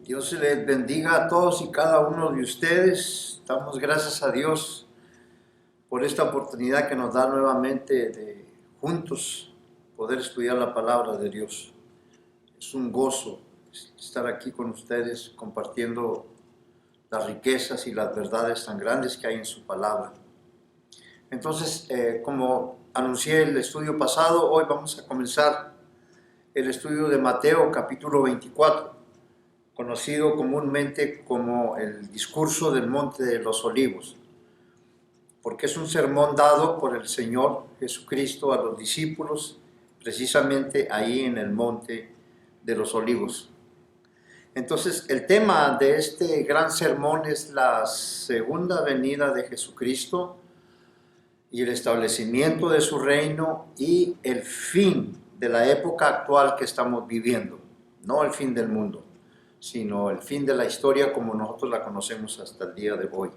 Dios les bendiga a todos y cada uno de ustedes. Damos gracias a Dios por esta oportunidad que nos da nuevamente de juntos poder estudiar la palabra de Dios. Es un gozo estar aquí con ustedes compartiendo las riquezas y las verdades tan grandes que hay en su palabra. Entonces, como anuncié el estudio pasado, hoy vamos a comenzar el estudio de Mateo capítulo 24. Conocido comúnmente como el discurso del Monte de los Olivos, porque es un sermón dado por el Señor Jesucristo a los discípulos, precisamente ahí en el Monte de los Olivos. Entonces, el tema de este gran sermón es la segunda venida de Jesucristo y el establecimiento de su reino y el fin de la época actual que estamos viviendo, no el fin del mundo, sino el fin de la historia como nosotros la conocemos hasta el día de hoy.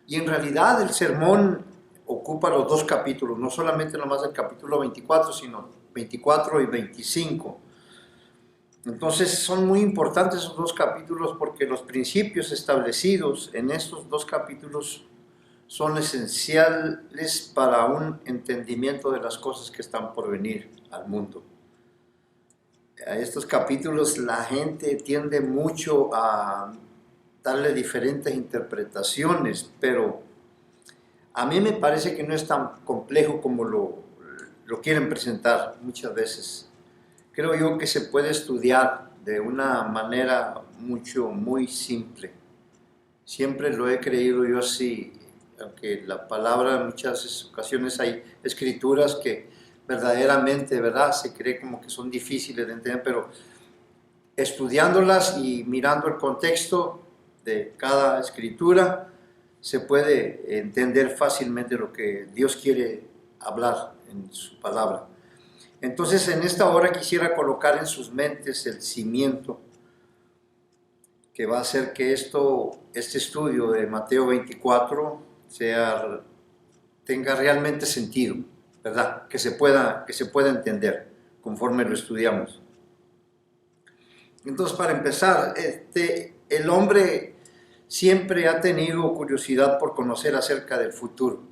Y en realidad el sermón ocupa los dos capítulos, no solamente nomás el capítulo 24, sino 24 y 25. Entonces son muy importantes esos dos capítulos porque los principios establecidos en estos dos capítulos son esenciales para un entendimiento de las cosas que están por venir al mundo. A estos capítulos la gente tiende mucho a darle diferentes interpretaciones, pero a mí me parece que no es tan complejo como lo quieren presentar muchas veces. Creo yo que se puede estudiar de una manera muy simple. Siempre lo he creído yo así, aunque la palabra en muchas ocasiones hay escrituras que verdaderamente, ¿verdad? Se cree como que son difíciles de entender, pero estudiándolas y mirando el contexto de cada escritura, se puede entender fácilmente lo que Dios quiere hablar en su palabra. Entonces, en esta hora quisiera colocar en sus mentes el cimiento que va a hacer que este estudio de Mateo 24 tenga realmente sentido, ¿verdad? Que se pueda entender conforme lo estudiamos. Entonces, para empezar, el hombre siempre ha tenido curiosidad por conocer acerca del futuro.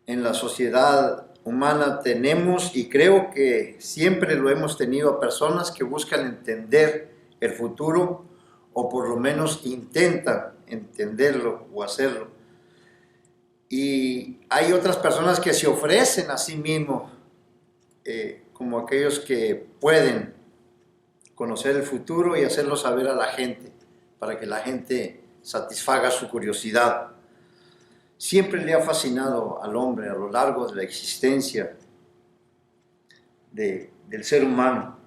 En la sociedad humana tenemos, y creo que siempre lo hemos tenido, a personas que buscan entender el futuro, o por lo menos intentan entenderlo o hacerlo. Y hay otras personas que se ofrecen a sí mismos como aquellos que pueden conocer el futuro y hacerlo saber a la gente, para que la gente satisfaga su curiosidad. Siempre le ha fascinado al hombre a lo largo de la existencia del ser humano.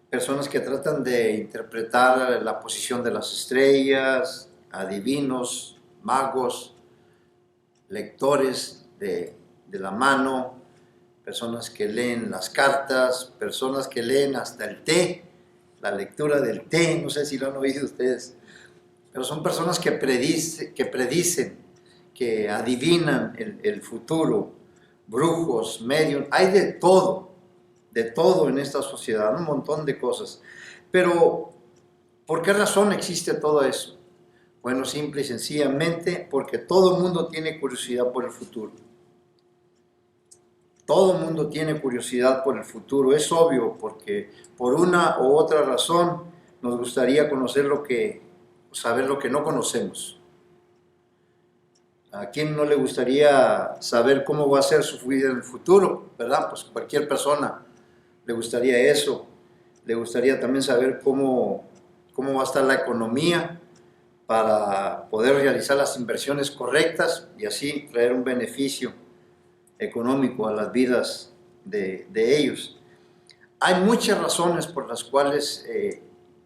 Personas que tratan de interpretar la posición de las estrellas, adivinos, magos, lectores de la mano, personas que leen las cartas, personas que leen hasta el té, la lectura del té, no sé si lo han oído ustedes, pero son personas que predicen, que adivinan el futuro, brujos, medios, hay de todo en esta sociedad, un montón de cosas. Pero, ¿por qué razón existe todo eso? Bueno, simple y sencillamente porque todo el mundo tiene curiosidad por el futuro. Todo el mundo tiene curiosidad por el futuro, es obvio, porque por una u otra razón nos gustaría saber lo que no conocemos. ¿A quién no le gustaría saber cómo va a ser su vida en el futuro? ¿Verdad? Pues cualquier persona le gustaría eso. Le gustaría también saber cómo va a estar la economía para poder realizar las inversiones correctas y así traer un beneficio económico a las vidas de ellos. Hay muchas razones por las cuales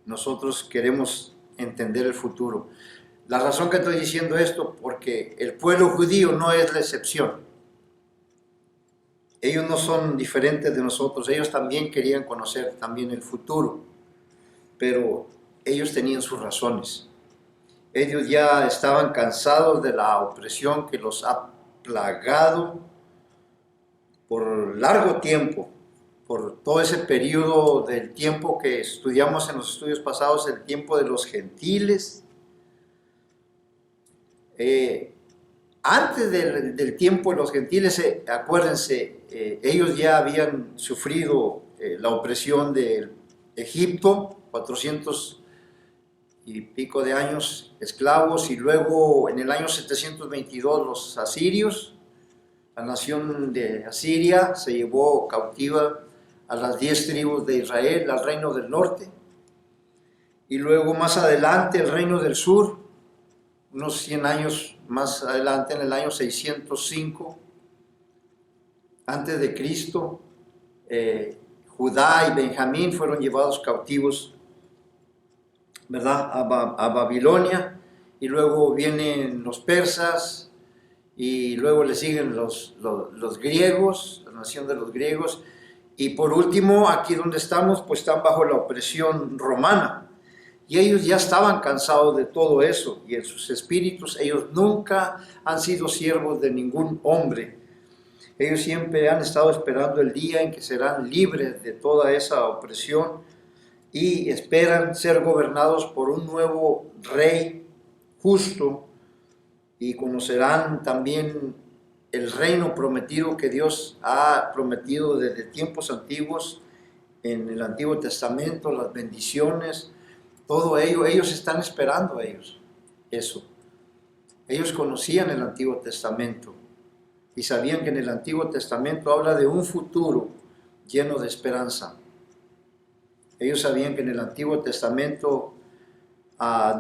nosotros queremos entender el futuro. La razón que estoy diciendo esto, porque el pueblo judío no es la excepción. Ellos no son diferentes de nosotros, ellos también querían conocer también el futuro, pero ellos tenían sus razones. Ellos ya estaban cansados de la opresión que los ha plagado por largo tiempo, por todo ese periodo del tiempo que estudiamos en los estudios pasados, el tiempo de los gentiles. Antes del tiempo de los gentiles, acuérdense, ellos ya habían sufrido la opresión de Egipto, 400 y pico de años esclavos, y luego en el año 722 los asirios, la nación de Asiria se llevó cautiva a las 10 tribus de Israel, al reino del norte, y luego más adelante el reino del sur, unos 100 años más adelante, en el año 605 antes de Cristo, Judá y Benjamín fueron llevados cautivos, ¿verdad?, a Babilonia, y luego vienen los persas, y luego le siguen los griegos, la nación de los griegos, y por último, aquí donde estamos, pues están bajo la opresión romana, y ellos ya estaban cansados de todo eso, y en sus espíritus ellos nunca han sido siervos de ningún hombre. Ellos siempre han estado esperando el día en que serán libres de toda esa opresión y esperan ser gobernados por un nuevo rey justo, y conocerán también el reino prometido que Dios ha prometido desde tiempos antiguos en el Antiguo Testamento, las bendiciones, todo ello. Ellos están esperando eso. Ellos conocían el Antiguo Testamento y sabían que en el Antiguo Testamento habla de un futuro lleno de esperanza. Ellos sabían que en el Antiguo Testamento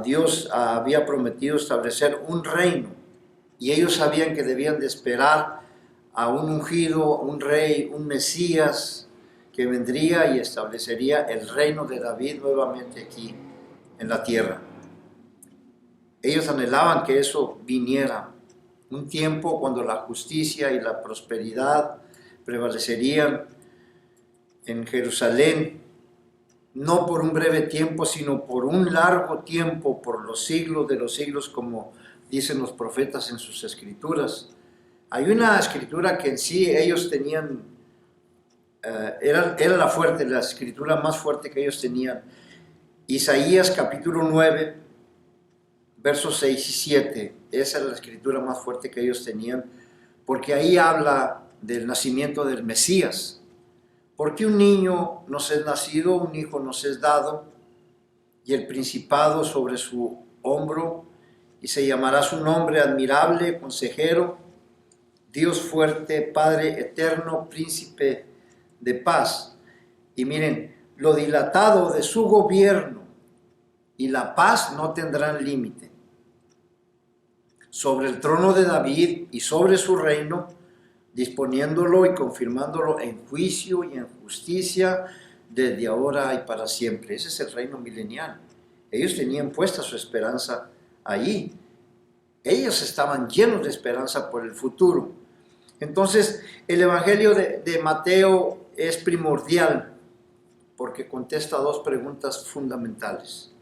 Dios había prometido establecer un reino, y ellos sabían que debían de esperar a un ungido, un rey, un Mesías que vendría y establecería el reino de David nuevamente aquí en la tierra. Ellos anhelaban que eso viniera, un tiempo cuando la justicia y la prosperidad prevalecerían en Jerusalén, no por un breve tiempo, sino por un largo tiempo, por los siglos de los siglos, como dicen los profetas en sus escrituras. Hay una escritura que en sí ellos tenían, era la escritura más fuerte que ellos tenían. Isaías capítulo 9, versos 6 y 7, esa era la escritura más fuerte que ellos tenían, porque ahí habla del nacimiento del Mesías. Porque un niño nos es nacido, un hijo nos es dado, y el principado sobre su hombro, y se llamará su nombre admirable, consejero, Dios fuerte, Padre eterno, príncipe de paz. Y miren, lo dilatado de su gobierno y la paz no tendrán límite. Sobre el trono de David y sobre su reino, disponiéndolo y confirmándolo en juicio y en justicia desde ahora y para siempre. Ese es el reino milenial. Ellos tenían puesta su esperanza allí. Ellos estaban llenos de esperanza por el futuro. Entonces, el Evangelio de Mateo es primordial porque contesta dos preguntas fundamentales.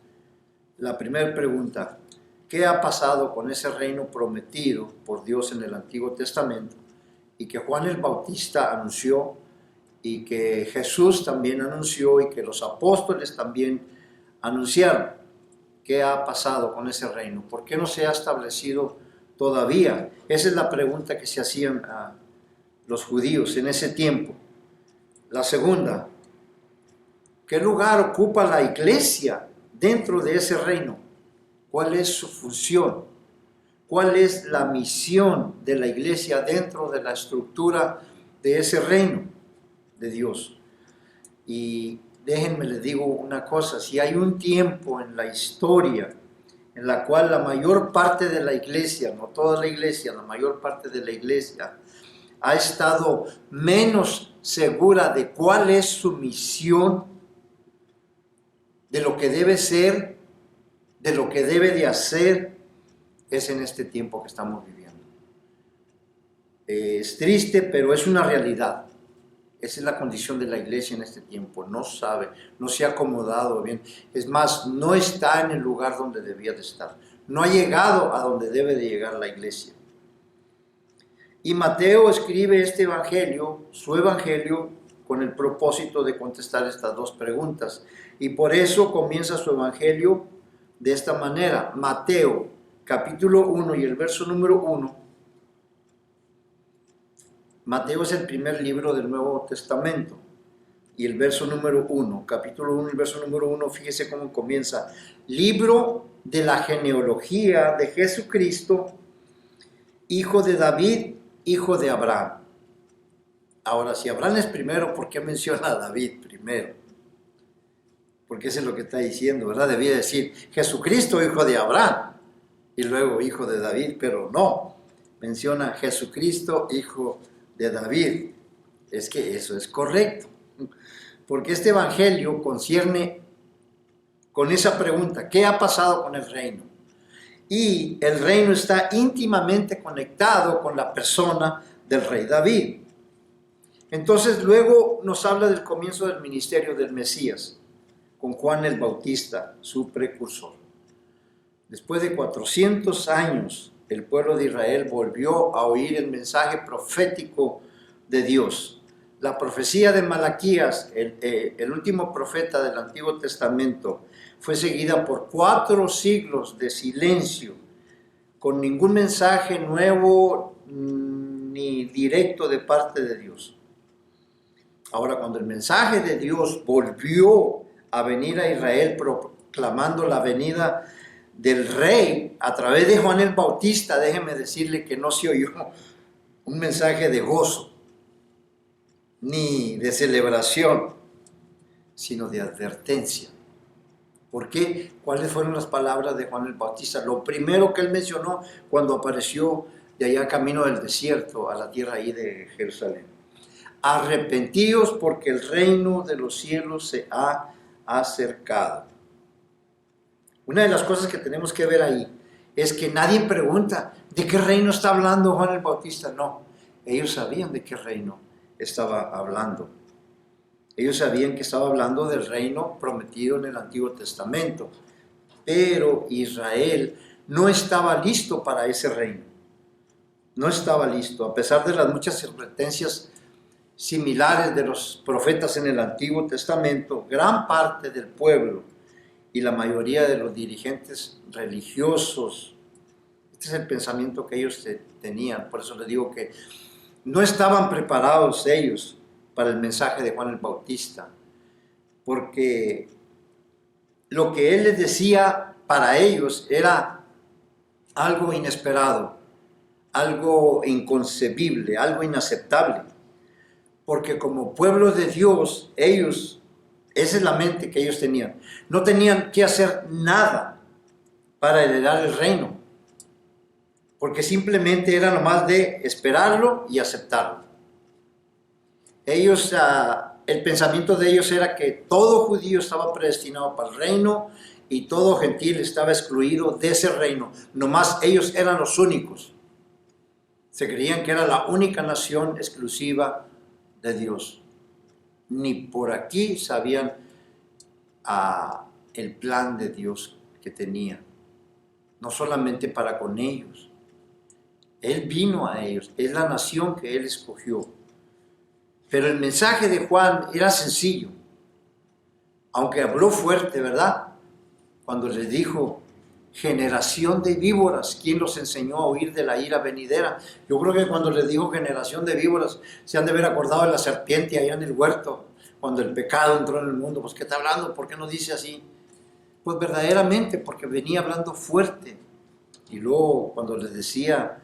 La primera pregunta: ¿qué ha pasado con ese reino prometido por Dios en el Antiguo Testamento y que Juan el Bautista anunció y que Jesús también anunció y que los apóstoles también anunciaron? ¿Qué ha pasado con ese reino? ¿Por qué no se ha establecido todavía? Esa es la pregunta que se hacían a los judíos en ese tiempo. La segunda: ¿qué lugar ocupa la iglesia dentro de ese reino? ¿Cuál es su función? ¿Cuál es la misión de la iglesia dentro de la estructura de ese reino de Dios? Y déjenme les digo una cosa: si hay un tiempo en la historia en la cual la mayor parte de la iglesia, no toda la iglesia, la mayor parte de la iglesia ha estado menos segura de cuál es su misión, de lo que debe ser, de lo que debe de hacer, es en este tiempo que estamos viviendo. Es triste, pero es una realidad. Esa es la condición de la iglesia en este tiempo. No sabe, no se ha acomodado bien. Es más, no está en el lugar donde debía de estar. No ha llegado a donde debe de llegar la iglesia. Y Mateo escribe este evangelio, su evangelio, con el propósito de contestar estas dos preguntas. Y por eso comienza su evangelio de esta manera. Mateo, capítulo 1 y el verso número 1. Mateo es el primer libro del Nuevo Testamento. Y el verso número 1, capítulo 1, el verso número 1, fíjese cómo comienza. Libro de la genealogía de Jesucristo, hijo de David, hijo de Abraham. Ahora, si Abraham es primero, ¿por qué menciona a David primero? Porque eso es lo que está diciendo, ¿verdad? Debía decir Jesucristo, hijo de Abraham, y luego hijo de David, pero no. Menciona Jesucristo, hijo de David. Es que eso es correcto. Porque este evangelio concierne con esa pregunta, ¿qué ha pasado con el reino? Y el reino está íntimamente conectado con la persona del rey David. Entonces luego nos habla del comienzo del ministerio del Mesías, con Juan el Bautista, su precursor. Después de 400 años, el pueblo de Israel volvió a oír el mensaje profético de Dios. La profecía de Malaquías, el último profeta del Antiguo Testamento, fue seguida por 4 siglos de silencio, con ningún mensaje nuevo ni directo de parte de Dios. Ahora, cuando el mensaje de Dios volvió a venir a Israel proclamando la venida del rey a través de Juan el Bautista, déjeme decirle que no se oyó un mensaje de gozo ni de celebración, sino de advertencia. ¿Por qué? ¿Cuáles fueron las palabras de Juan el Bautista? Lo primero que él mencionó cuando apareció de allá camino del desierto a la tierra ahí de Jerusalén. Arrepentíos porque el reino de los cielos se ha acercado. Una de las cosas que tenemos que ver ahí es que nadie pregunta ¿de qué reino está hablando Juan el Bautista? No, ellos sabían de qué reino estaba hablando. Ellos sabían que estaba hablando del reino prometido en el Antiguo Testamento, pero Israel no estaba listo para ese reino. No estaba listo, a pesar de las muchas advertencias similares de los profetas en el Antiguo Testamento. Gran parte del pueblo y la mayoría de los dirigentes religiosos, este es el pensamiento que ellos tenían, por eso les digo que no estaban preparados ellos para el mensaje de Juan el Bautista, porque lo que él les decía para ellos era algo inesperado, algo inconcebible, algo inaceptable, porque como pueblo de Dios, ellos, esa es la mente que ellos tenían, no tenían que hacer nada para heredar el reino, porque simplemente era nomás de esperarlo y aceptarlo. Ellos, el pensamiento de ellos era que todo judío estaba predestinado para el reino y todo gentil estaba excluido de ese reino. Nomás ellos eran los únicos. Se creían que era la única nación exclusiva de Dios. Ni por aquí sabían el plan de Dios que tenía. No solamente para con ellos. Él vino a ellos. Es la nación que Él escogió. Pero el mensaje de Juan era sencillo, aunque habló fuerte, ¿verdad? Cuando les dijo, generación de víboras, ¿quién los enseñó a huir de la ira venidera? Yo creo que cuando les dijo generación de víboras, se han de haber acordado de la serpiente allá en el huerto, cuando el pecado entró en el mundo. Pues, ¿qué está hablando? ¿Por qué no dice así? Pues verdaderamente, porque venía hablando fuerte. Y luego, cuando les decía,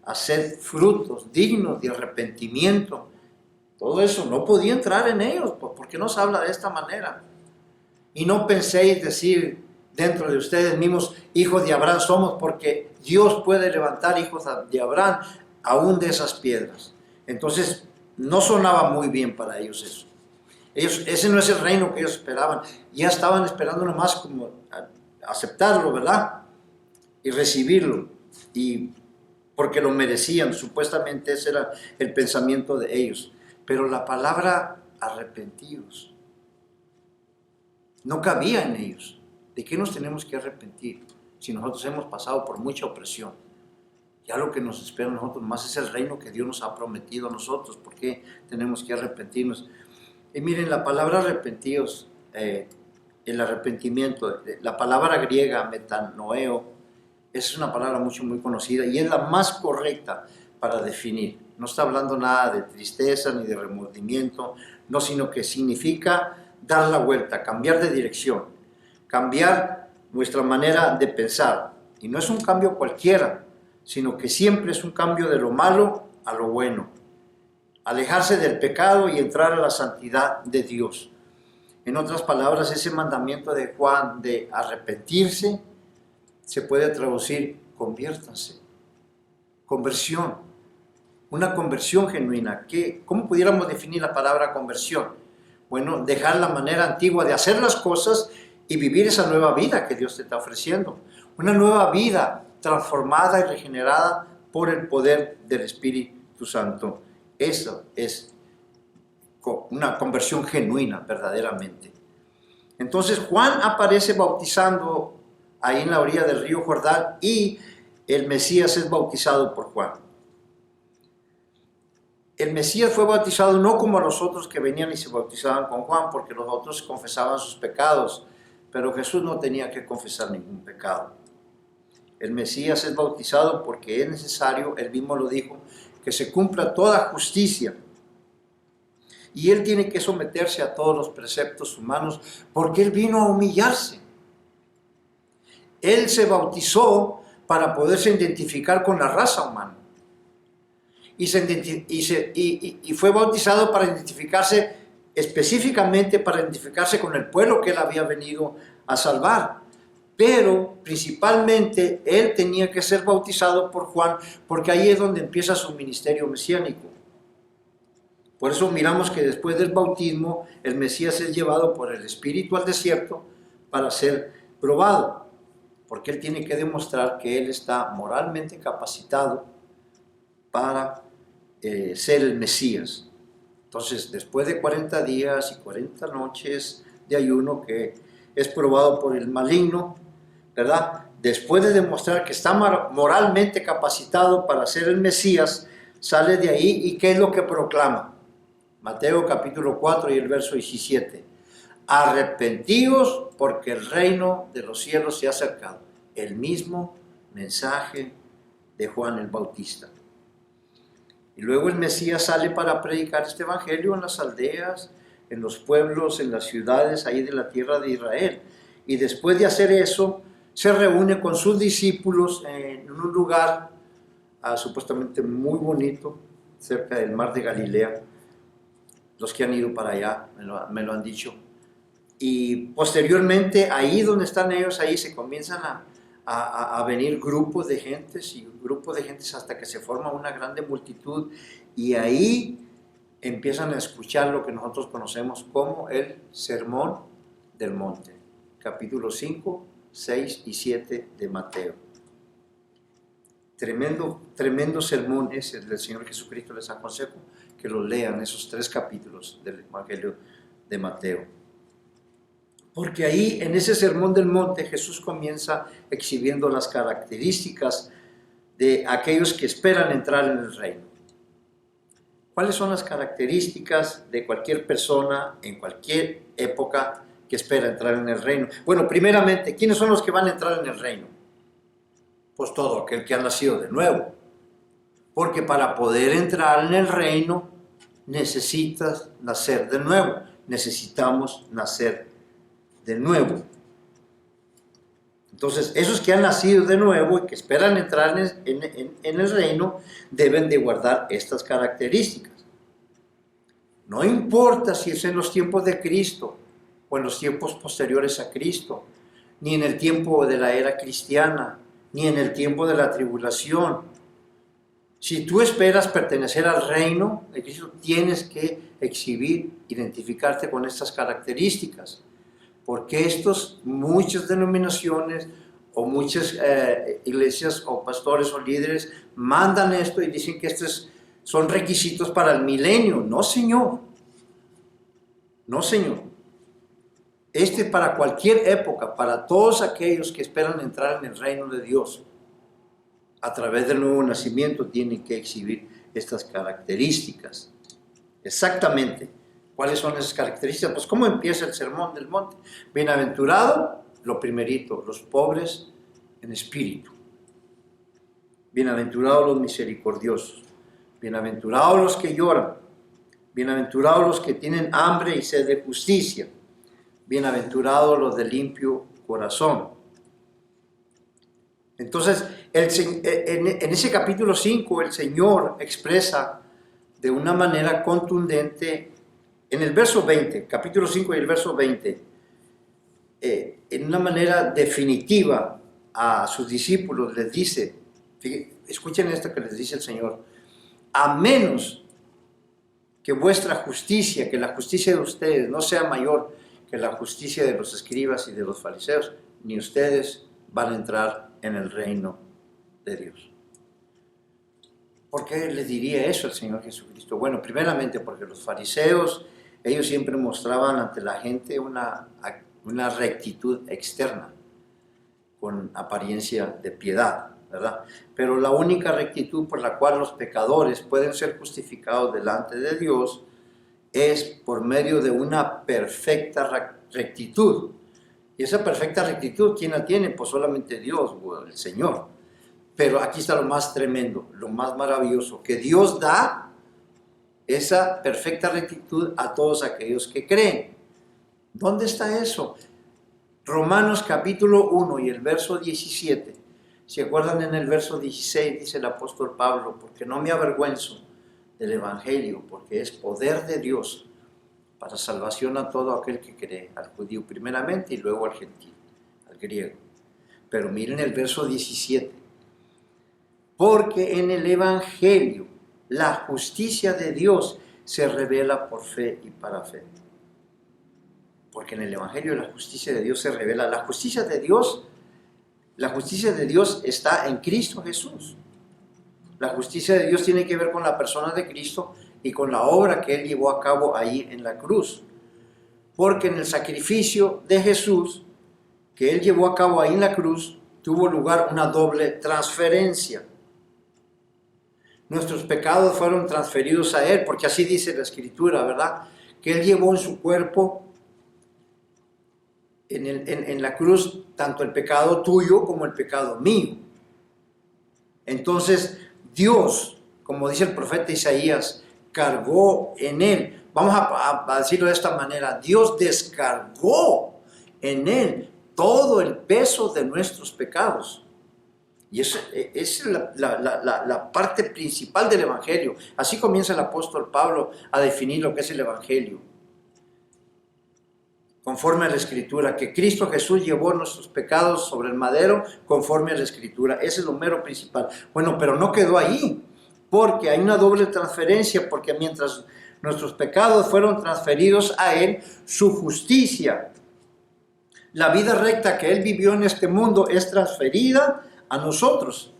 haced frutos dignos de arrepentimiento, todo eso no podía entrar en ellos, porque no se habla de esta manera. Y no penséis decir dentro de ustedes mismos, hijos de Abraham somos, porque Dios puede levantar hijos de Abraham aún de esas piedras. Entonces, no sonaba muy bien para ellos eso. Ese no es el reino que ellos esperaban. Ya estaban esperando nomás como aceptarlo, ¿verdad? Y recibirlo. Y porque lo merecían, supuestamente ese era el pensamiento de ellos. Pero la palabra arrepentidos no cabía en ellos. ¿De qué nos tenemos que arrepentir si nosotros hemos pasado por mucha opresión? Ya lo que nos espera a nosotros más es el reino que Dios nos ha prometido a nosotros. ¿Por qué tenemos que arrepentirnos? Y miren, la palabra arrepentidos, el arrepentimiento, la palabra griega metanoeo, es una palabra muy conocida y es la más correcta para definir. No está hablando nada de tristeza ni de remordimiento, no, sino que significa dar la vuelta, cambiar de dirección, cambiar nuestra manera de pensar. Y no es un cambio cualquiera, sino que siempre es un cambio de lo malo a lo bueno. Alejarse del pecado y entrar a la santidad de Dios. En otras palabras, ese mandamiento de Juan de arrepentirse se puede traducir conviértanse, conversión, una conversión genuina. ¿Cómo pudiéramos definir la palabra conversión? Bueno, dejar la manera antigua de hacer las cosas y vivir esa nueva vida que Dios te está ofreciendo. Una nueva vida transformada y regenerada por el poder del Espíritu Santo. Eso es una conversión genuina, verdaderamente. Entonces Juan aparece bautizando ahí en la orilla del río Jordán y el Mesías es bautizado por Juan. El Mesías fue bautizado no como los otros que venían y se bautizaban con Juan, porque los otros confesaban sus pecados, pero Jesús no tenía que confesar ningún pecado. El Mesías es bautizado porque es necesario, él mismo lo dijo, que se cumpla toda justicia. Y él tiene que someterse a todos los preceptos humanos porque él vino a humillarse. Él se bautizó para poderse identificar con la raza humana. Y fue bautizado para identificarse específicamente, para identificarse con el pueblo que él había venido a salvar. Pero principalmente él tenía que ser bautizado por Juan, porque ahí es donde empieza su ministerio mesiánico. Por eso miramos que después del bautismo el Mesías es llevado por el Espíritu al desierto para ser probado, porque él tiene que demostrar que él está moralmente capacitado para ser el Mesías. Entonces, después de 40 días y 40 noches de ayuno, que es probado por el maligno, ¿verdad? Después de demostrar que está moralmente capacitado para ser el Mesías, sale de ahí y ¿qué es lo que proclama? Mateo capítulo 4 y el verso 17. Arrepentíos porque el reino de los cielos se ha acercado. El mismo mensaje de Juan el Bautista. Y luego el Mesías sale para predicar este evangelio en las aldeas, en los pueblos, en las ciudades ahí de la tierra de Israel. Y después de hacer eso, se reúne con sus discípulos en un lugar supuestamente muy bonito, cerca del mar de Galilea. Los que han ido para allá me lo han dicho. Y posteriormente, ahí donde están ellos, ahí se comienzan a venir grupos de gentes y grupos de gentes hasta que se forma una grande multitud. Y ahí empiezan a escuchar lo que nosotros conocemos como el Sermón del Monte, capítulo 5, 6 y 7 de Mateo. Tremendo sermón es el del Señor Jesucristo. Les aconsejo que los lean, esos 3 capítulos del Evangelio de Mateo. Porque ahí, en ese Sermón del Monte, Jesús comienza exhibiendo las características de aquellos que esperan entrar en el reino. ¿Cuáles son las características de cualquier persona en cualquier época que espera entrar en el reino? Bueno, primeramente, ¿quiénes son los que van a entrar en el reino? Pues todo aquel que ha nacido de nuevo. Porque para poder entrar en el reino necesitas nacer de nuevo. Necesitamos nacer de nuevo. Entonces, esos que han nacido de nuevo y que esperan entrar en el reino deben de guardar estas características. No importa si es en los tiempos de Cristo o en los tiempos posteriores a Cristo, ni en el tiempo de la era cristiana, ni en el tiempo de la tribulación. Si tú esperas pertenecer al reino de Cristo, tienes que exhibir, identificarte con estas características. Porque muchas denominaciones o muchas iglesias o pastores o líderes mandan esto y dicen que estos son requisitos para el milenio. No, Señor. No, Señor. Este es para cualquier época, para todos aquellos que esperan entrar en el reino de Dios. A través del nuevo nacimiento tienen que exhibir estas características. Exactamente. ¿Cuáles son esas características? Pues ¿cómo empieza el sermón del monte? Bienaventurado, lo primerito, los pobres en espíritu. Bienaventurados los misericordiosos. Bienaventurados los que lloran. Bienaventurados los que tienen hambre y sed de justicia. Bienaventurados los de limpio corazón. Entonces, en ese capítulo 5, el Señor expresa de una manera contundente, en el verso 20, capítulo 5 y el verso 20, en una manera definitiva a sus discípulos les dice, escuchen esto que les dice el Señor: a menos que vuestra justicia, que la justicia de ustedes no sea mayor que la justicia de los escribas y de los fariseos, ni ustedes van a entrar en el reino de Dios. ¿Por qué les diría eso el Señor Jesucristo? Bueno, primeramente porque los fariseos, ellos siempre mostraban ante la gente una rectitud externa, con apariencia de piedad, ¿verdad? Pero la única rectitud por la cual los pecadores pueden ser justificados delante de Dios es por medio de una perfecta rectitud. Y esa perfecta rectitud, ¿quién la tiene? Pues solamente Dios, el Señor. Pero aquí está lo más tremendo, lo más maravilloso, que Dios da esa perfecta rectitud a todos aquellos que creen. ¿Dónde está eso? Romanos capítulo 1 y el verso 17. ¿Se acuerdan? En el verso 16 dice el apóstol Pablo: porque no me avergüenzo del evangelio, porque es poder de Dios para salvación a todo aquel que cree, al judío primeramente y luego al gentil, al griego. Pero miren el verso 17: porque en el evangelio la justicia de Dios se revela por fe y para fe. Porque en el evangelio la justicia de Dios se revela. La justicia de Dios está en Cristo Jesús. La justicia de Dios tiene que ver con la persona de Cristo y con la obra que Él llevó a cabo ahí en la cruz. Porque en el sacrificio de Jesús, que Él llevó a cabo ahí en la cruz, tuvo lugar una doble transferencia. Nuestros pecados fueron transferidos a Él, porque así dice la Escritura, ¿verdad? Que Él llevó en su cuerpo, en la cruz, tanto el pecado tuyo como el pecado mío. Entonces, Dios, como dice el profeta Isaías, cargó en Él. Vamos a decirlo de esta manera: Dios descargó en Él todo el peso de nuestros pecados. Y esa es la parte principal del Evangelio. Así comienza el apóstol Pablo a definir lo que es el Evangelio. Conforme a la Escritura, que Cristo Jesús llevó nuestros pecados sobre el madero, conforme a la Escritura. Ese es lo mero principal. Bueno, pero no quedó ahí, porque hay una doble transferencia, porque mientras nuestros pecados fueron transferidos a Él, su justicia, la vida recta que Él vivió en este mundo, es transferida a nosotros.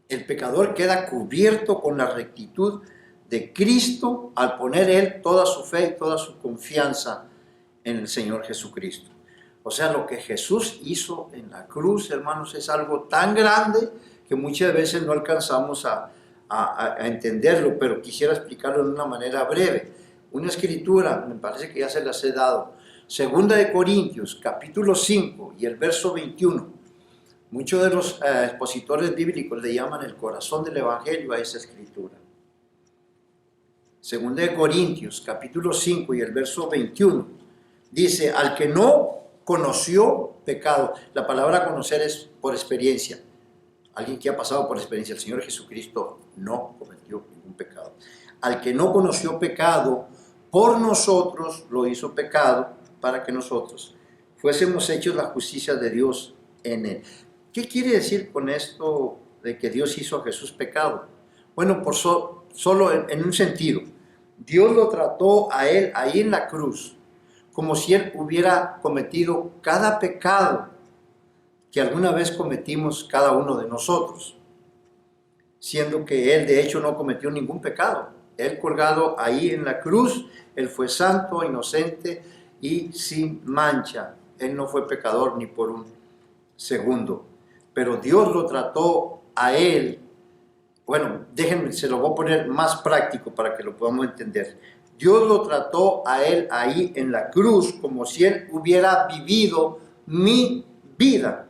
El pecador queda cubierto con la rectitud de Cristo al poner Él toda su fe y toda su confianza en el Señor Jesucristo. O sea, lo que Jesús hizo en la cruz, hermanos, es algo tan grande que muchas veces no alcanzamos a entenderlo, pero quisiera explicarlo de una manera breve. Una escritura, me parece que ya se las he dado, Segunda de Corintios, capítulo 5 y el verso 21. Muchos de los expositores bíblicos le llaman el corazón del Evangelio a esa escritura. Segunda de Corintios, capítulo 5 y el verso 21. Dice: al que no conoció pecado. La palabra conocer es por experiencia. Alguien que ha pasado por experiencia. El Señor Jesucristo no cometió ningún pecado. Al que no conoció pecado, por nosotros lo hizo pecado, para que nosotros fuésemos hechos la justicia de Dios en Él. ¿Qué quiere decir con esto de que Dios hizo a Jesús pecado? Bueno, solo en un sentido. Dios lo trató a Él ahí en la cruz como si Él hubiera cometido cada pecado que alguna vez cometimos cada uno de nosotros, siendo que Él de hecho no cometió ningún pecado. Él colgado ahí en la cruz, Él fue santo, inocente y sin mancha. Él no fue pecador ni por un segundo. Pero Dios lo trató a Él. Bueno, déjenme, se lo voy a poner más práctico para que lo podamos entender. Dios lo trató a él ahí en la cruz como si él hubiera vivido mi vida.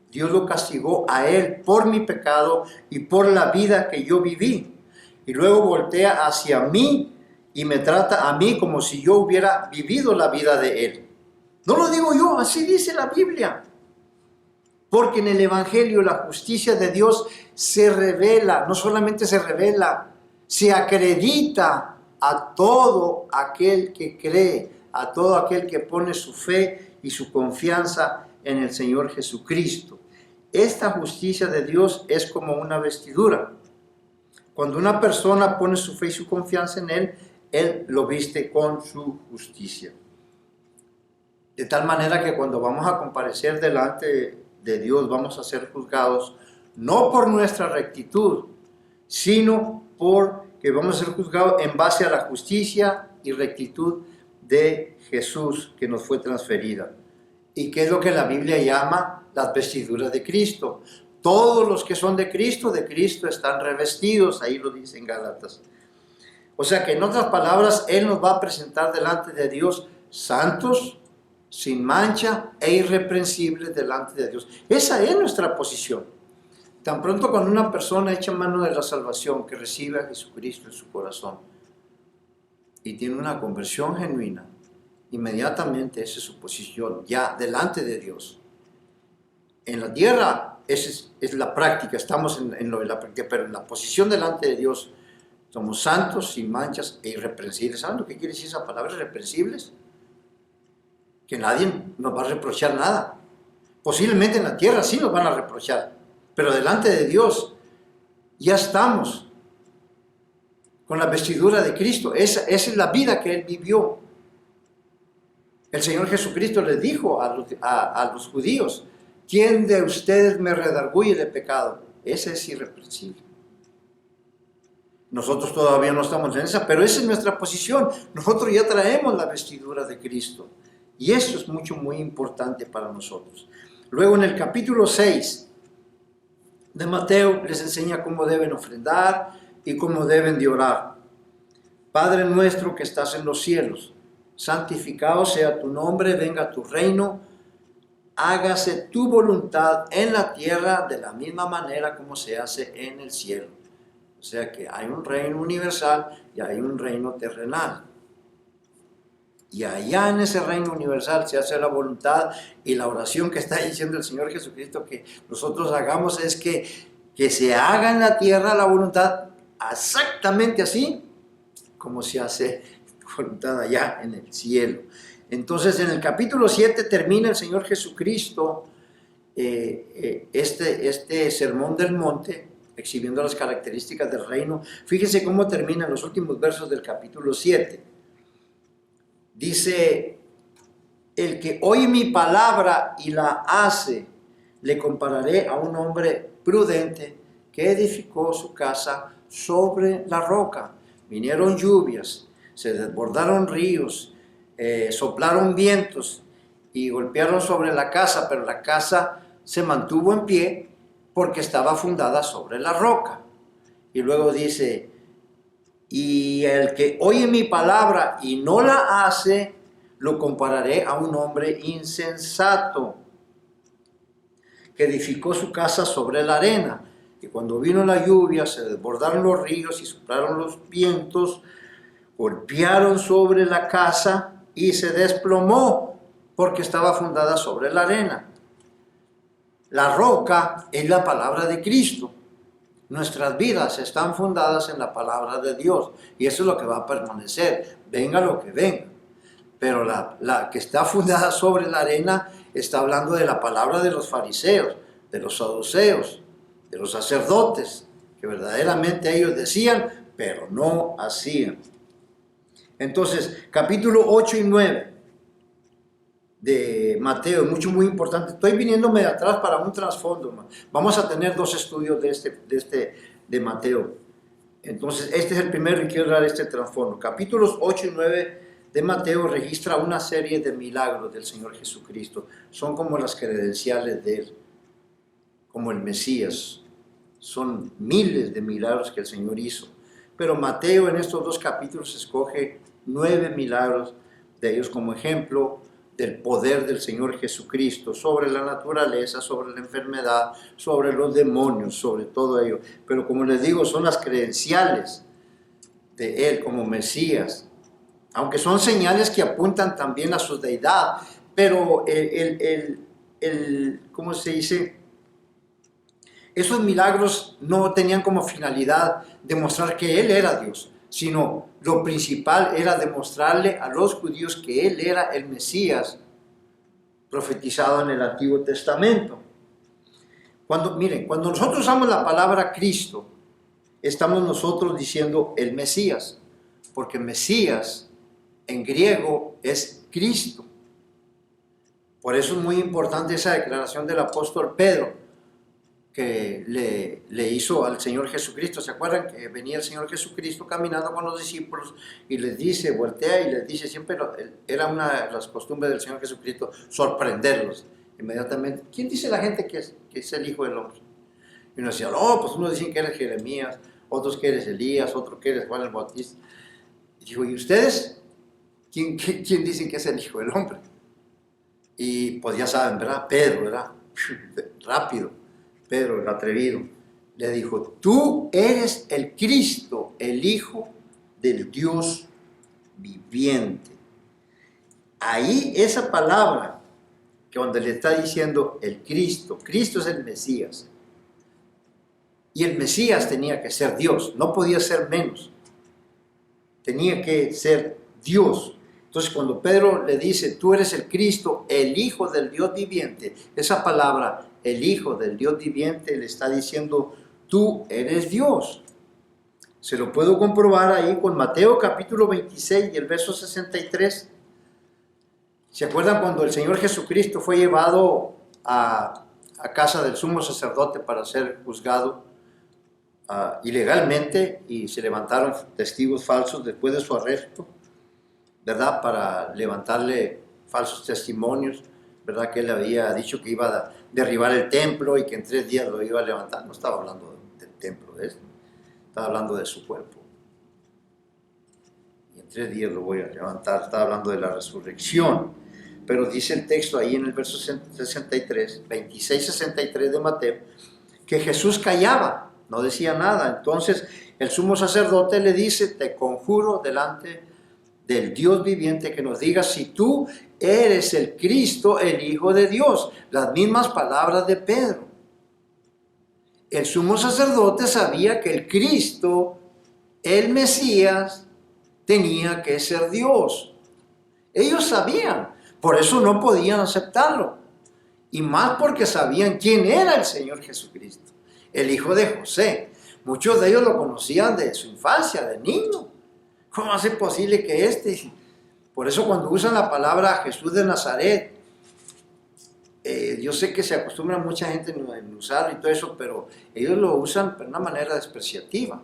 Dios lo castigó a él por mi pecado y por la vida que yo viví. Y luego voltea hacia mí y me trata a mí como si yo hubiera vivido la vida de él. No lo digo yo, así dice la Biblia. Porque en el Evangelio la justicia de Dios se revela, no solamente se revela, se acredita a todo aquel que cree, a todo aquel que pone su fe y su confianza en el Señor Jesucristo. Esta justicia de Dios es como una vestidura. Cuando una persona pone su fe y su confianza en Él, Él lo viste con su justicia. De tal manera que cuando vamos a comparecer delante de Dios, vamos a ser juzgados no por nuestra rectitud, sino porque vamos a ser juzgados en base a la justicia y rectitud de Jesús que nos fue transferida. ¿Y qué es lo que la Biblia llama las vestiduras de Cristo? Todos los que son de Cristo están revestidos, ahí lo dice en Gálatas. O sea que en otras palabras, Él nos va a presentar delante de Dios santos, sin mancha e irreprensibles delante de Dios. Esa es nuestra posición. Tan pronto cuando una persona echa mano de la salvación, que recibe a Jesucristo en su corazón y tiene una conversión genuina, inmediatamente esa es su posición ya delante de Dios. En la tierra esa es la práctica, estamos en lo de la práctica, pero en la posición delante de Dios somos santos, sin manchas e irreprensibles. ¿Saben lo que quiere decir esa palabra, irreprensibles? Que nadie nos va a reprochar nada. Posiblemente en la tierra sí nos van a reprochar, pero delante de Dios ya estamos con la vestidura de Cristo. Esa es la vida que Él vivió. El Señor Jesucristo les dijo a los judíos: ¿quién de ustedes me redarguye de pecado? Ese es irreprensible. Nosotros todavía no estamos en esa, pero esa es nuestra posición. Nosotros ya traemos la vestidura de Cristo. Y eso es muy importante para nosotros. Luego en el capítulo 6 de Mateo les enseña cómo deben ofrendar y cómo deben de orar. Padre nuestro que estás en los cielos, santificado sea tu nombre, venga tu reino, hágase tu voluntad en la tierra de la misma manera como se hace en el cielo. O sea que hay un reino universal y hay un reino terrenal. Y allá en ese reino universal se hace la voluntad, y la oración que está diciendo el Señor Jesucristo que nosotros hagamos es que se haga en la tierra la voluntad exactamente así como se hace voluntad allá en el cielo. Entonces en el capítulo 7 termina el Señor Jesucristo este sermón del monte, exhibiendo las características del reino. Fíjense cómo terminan los últimos versos del capítulo 7. Dice: el que oye mi palabra y la hace, le compararé a un hombre prudente que edificó su casa sobre la roca. Vinieron lluvias, se desbordaron ríos, soplaron vientos y golpearon sobre la casa, pero la casa se mantuvo en pie porque estaba fundada sobre la roca. Y luego dice: y el que oye mi palabra y no la hace, lo compararé a un hombre insensato que edificó su casa sobre la arena. Y cuando vino la lluvia, se desbordaron los ríos y soplaron los vientos, golpearon sobre la casa y se desplomó porque estaba fundada sobre la arena. La roca es la palabra de Cristo. Nuestras vidas están fundadas en la palabra de Dios y eso es lo que va a permanecer, venga lo que venga. Pero la que está fundada sobre la arena está hablando de la palabra de los fariseos, de los saduceos, de los sacerdotes, que verdaderamente ellos decían, pero no hacían. Entonces, capítulo 8 y 9 de Mateo, muy importante. Estoy viniéndome de atrás para un trasfondo. Vamos a tener dos estudios de Mateo. Entonces, este es el primero y quiero dar este trasfondo. Capítulos 8 y 9 de Mateo registra una serie de milagros del Señor Jesucristo. Son como las credenciales de Él, como el Mesías. Son miles de milagros que el Señor hizo. pero Mateo en estos 2 capítulos escoge 9 milagros de ellos como ejemplo del poder del Señor Jesucristo sobre la naturaleza, sobre la enfermedad, sobre los demonios, sobre todo ello. Pero como les digo, son las credenciales de Él como Mesías, aunque son señales que apuntan también a su deidad, pero ¿cómo se dice? Esos milagros no tenían como finalidad demostrar que Él era Dios, sino lo principal era demostrarle a los judíos que Él era el Mesías profetizado en el Antiguo Testamento. Miren, cuando nosotros usamos la palabra Cristo, estamos nosotros diciendo el Mesías, porque Mesías en griego es Cristo. Por eso es muy importante esa declaración del apóstol Pedro, que le hizo al Señor Jesucristo. ¿Se acuerdan que venía el Señor Jesucristo caminando con los discípulos y les dice, voltea y les dice, siempre era una de las costumbres del Señor Jesucristo, sorprenderlos inmediatamente? ¿Quién dice la gente que es el Hijo del Hombre? Y uno decía, pues unos dicen que eres Jeremías, otros que eres Elías, otros que eres Juan el Bautista. Y dijo, ¿y ustedes? ¿Quién dicen que es el Hijo del Hombre? Y pues ya saben, ¿verdad? Pedro, ¿verdad? Rápido. Pedro, el atrevido, le dijo, tú eres el Cristo, el Hijo del Dios viviente. Ahí esa palabra, que donde le está diciendo el Cristo es el Mesías. Y el Mesías tenía que ser Dios, no podía ser menos. Tenía que ser Dios. Entonces cuando Pedro le dice, tú eres el Cristo, el Hijo del Dios viviente, esa palabra, el Hijo del Dios viviente, le está diciendo, tú eres Dios. Se lo puedo comprobar ahí con Mateo capítulo 26 y el verso 63. ¿Se acuerdan cuando el Señor Jesucristo fue llevado a casa del sumo sacerdote para ser juzgado ilegalmente y se levantaron testigos falsos después de su arresto? ¿Verdad? Para levantarle falsos testimonios, ¿verdad? Que él había dicho que iba a derribar el templo y que en 3 días lo iba a levantar. No estaba hablando del templo de esto, estaba hablando de su cuerpo. Y en 3 días lo voy a levantar, estaba hablando de la resurrección. Pero dice el texto ahí en el verso 63, 26-63 de Mateo, que Jesús callaba, no decía nada. Entonces el sumo sacerdote le dice, te conjuro delante del Dios viviente que nos diga si tú eres el Cristo, el Hijo de Dios. Las mismas palabras de Pedro. El sumo sacerdote sabía que el Cristo, el Mesías, tenía que ser Dios. Ellos sabían, por eso no podían aceptarlo. Y más porque sabían quién era el Señor Jesucristo, el hijo de José. Muchos de ellos lo conocían de su infancia, de niño. ¿Cómo hace posible que Por eso cuando usan la palabra Jesús de Nazaret, yo sé que se acostumbra mucha gente en usarlo y todo eso, pero ellos lo usan de una manera despreciativa.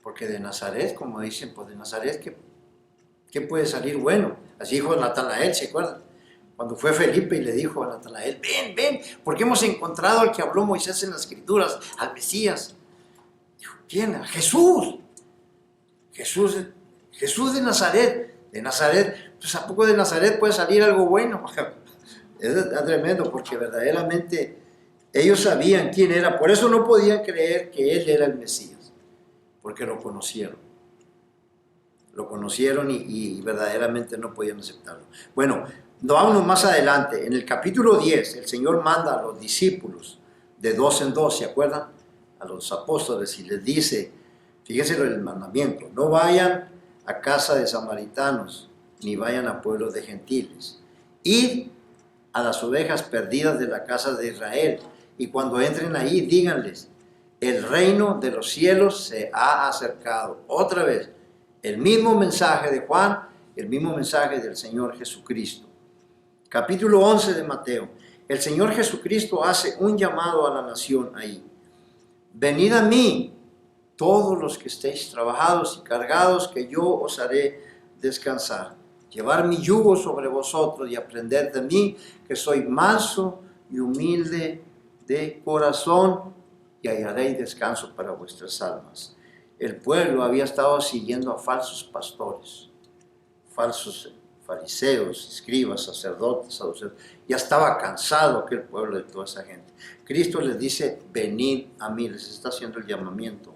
Porque de Nazaret, como dicen, pues de Nazaret, ¿qué puede salir bueno? Así dijo Natanael, ¿se acuerdan? Cuando fue Felipe y le dijo a Natanael, ven, porque hemos encontrado al que habló Moisés en las Escrituras, al Mesías. Dijo, ¿quién? A Jesús. Jesús de Nazaret, pues ¿a poco de Nazaret puede salir algo bueno? Es tremendo, porque verdaderamente ellos sabían quién era, por eso no podían creer que él era el Mesías, porque lo conocieron y verdaderamente no podían aceptarlo. Bueno, vámonos más adelante, en el capítulo 10, el Señor manda a los discípulos de 2 en 2, ¿se acuerdan? A los apóstoles y les dice, fíjense el mandamiento, no vayan a casa de samaritanos, ni vayan a pueblos de gentiles. Id a las ovejas perdidas de la casa de Israel, y cuando entren ahí, díganles, el reino de los cielos se ha acercado. Otra vez, el mismo mensaje de Juan, el mismo mensaje del Señor Jesucristo. Capítulo 11 de Mateo. El Señor Jesucristo hace un llamado a la nación ahí. Venid a mí, todos los que estéis trabajados y cargados, que yo os haré descansar. Llevar mi yugo sobre vosotros y aprender de mí, que soy manso y humilde de corazón, y hallaréis descanso para vuestras almas. el pueblo había estado siguiendo a falsos pastores, falsos fariseos, escribas, sacerdotes, saduceos. Ya estaba cansado aquel pueblo de toda esa gente. Cristo les dice, venid a mí, les está haciendo el llamamiento.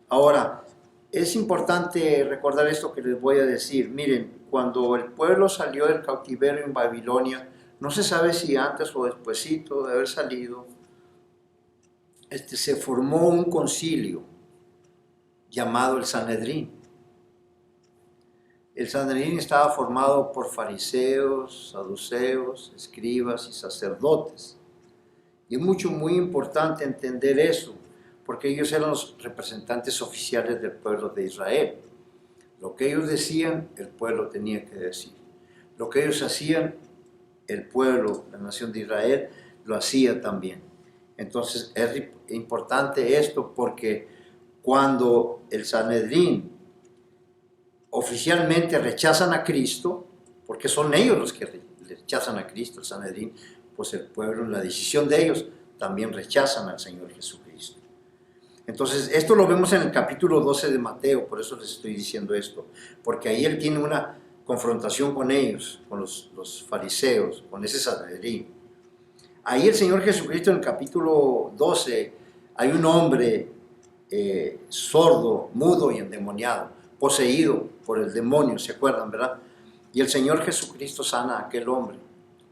Ahora, es importante recordar esto que les voy a decir. Miren, cuando el pueblo salió del cautiverio en Babilonia, no se sabe si antes o despuesito de haber salido, se formó un concilio llamado el Sanedrín. El Sanedrín estaba formado por fariseos, saduceos, escribas y sacerdotes. Y es muy importante entender eso, porque ellos eran los representantes oficiales del pueblo de Israel. Lo que ellos decían, el pueblo tenía que decir. Lo que ellos hacían, el pueblo, la nación de Israel, lo hacía también. Entonces es importante esto porque cuando el Sanedrín oficialmente rechazan a Cristo, porque son ellos los que rechazan a Cristo, el Sanedrín, pues el pueblo, en la decisión de ellos, también rechazan al Señor Jesucristo. Entonces, esto lo vemos en el capítulo 12 de Mateo, por eso les estoy diciendo esto, porque ahí él tiene una confrontación con ellos, con los fariseos, con ese Sanedrín. Ahí el Señor Jesucristo en el capítulo 12, hay un hombre sordo, mudo y endemoniado, poseído por el demonio, ¿se acuerdan, verdad? Y el Señor Jesucristo sana a aquel hombre,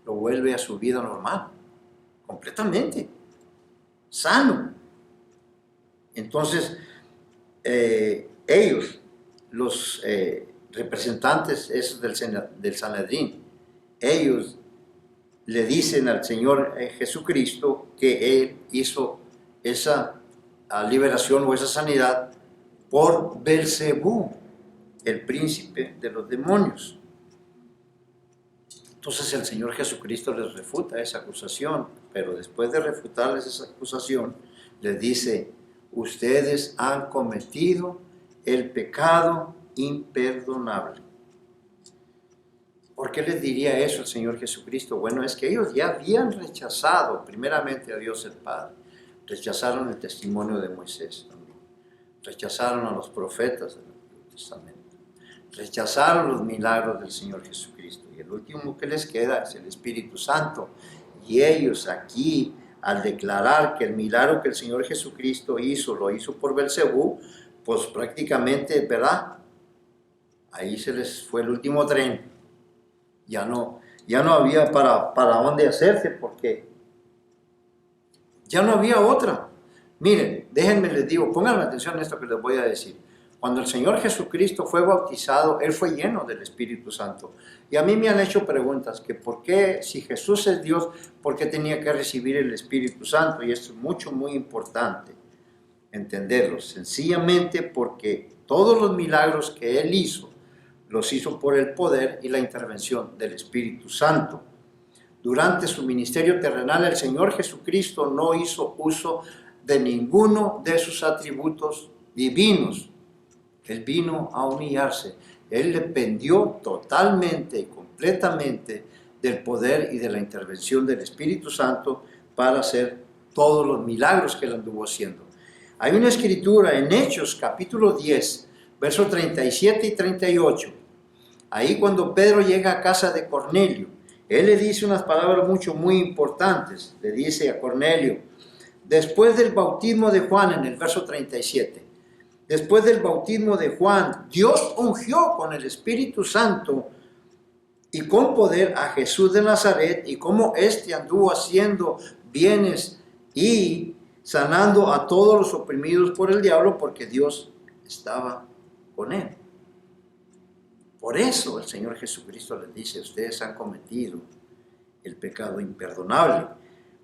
lo vuelve a su vida normal, completamente, sano. Entonces, ellos, los representantes esos del Sanedrín, ellos le dicen al Señor Jesucristo que Él hizo esa liberación o esa sanidad por Belcebú, el príncipe de los demonios. Entonces el Señor Jesucristo les refuta esa acusación, pero después de refutarles esa acusación, les dice, ustedes han cometido el pecado imperdonable. ¿Por qué les diría eso el Señor Jesucristo? Bueno, es que ellos ya habían rechazado primeramente a Dios el Padre, rechazaron el testimonio de Moisés también, rechazaron a los profetas del Antiguo Testamento, rechazaron los milagros del Señor Jesucristo, y el último que les queda es el Espíritu Santo. Y ellos aquí, al declarar que el milagro que el Señor Jesucristo hizo, lo hizo por Belcebú, pues prácticamente, ¿verdad? Ahí se les fue el último tren. Ya no había para dónde hacerse, porque ya no había otra. Miren, déjenme les digo, pónganme atención en esto que les voy a decir. Cuando el Señor Jesucristo fue bautizado, Él fue lleno del Espíritu Santo. Y a mí me han hecho preguntas, que por qué, si Jesús es Dios, ¿por qué tenía que recibir el Espíritu Santo? Y esto es muy importante entenderlo. Sencillamente porque todos los milagros que Él hizo, los hizo por el poder y la intervención del Espíritu Santo. Durante su ministerio terrenal, el Señor Jesucristo no hizo uso de ninguno de sus atributos divinos. Él vino a humillarse. Él dependió totalmente y completamente del poder y de la intervención del Espíritu Santo para hacer todos los milagros que Él anduvo haciendo. Hay una escritura en Hechos, capítulo 10, versos 37 y 38. Ahí cuando Pedro llega a casa de Cornelio, él le dice unas palabras muy importantes. Le dice a Cornelio, después del bautismo de Juan, en el verso 37, después del bautismo de Juan, Dios ungió con el Espíritu Santo y con poder a Jesús de Nazaret, y como éste anduvo haciendo bienes y sanando a todos los oprimidos por el diablo, porque Dios estaba con él. Por eso el Señor Jesucristo les dice, ustedes han cometido el pecado imperdonable,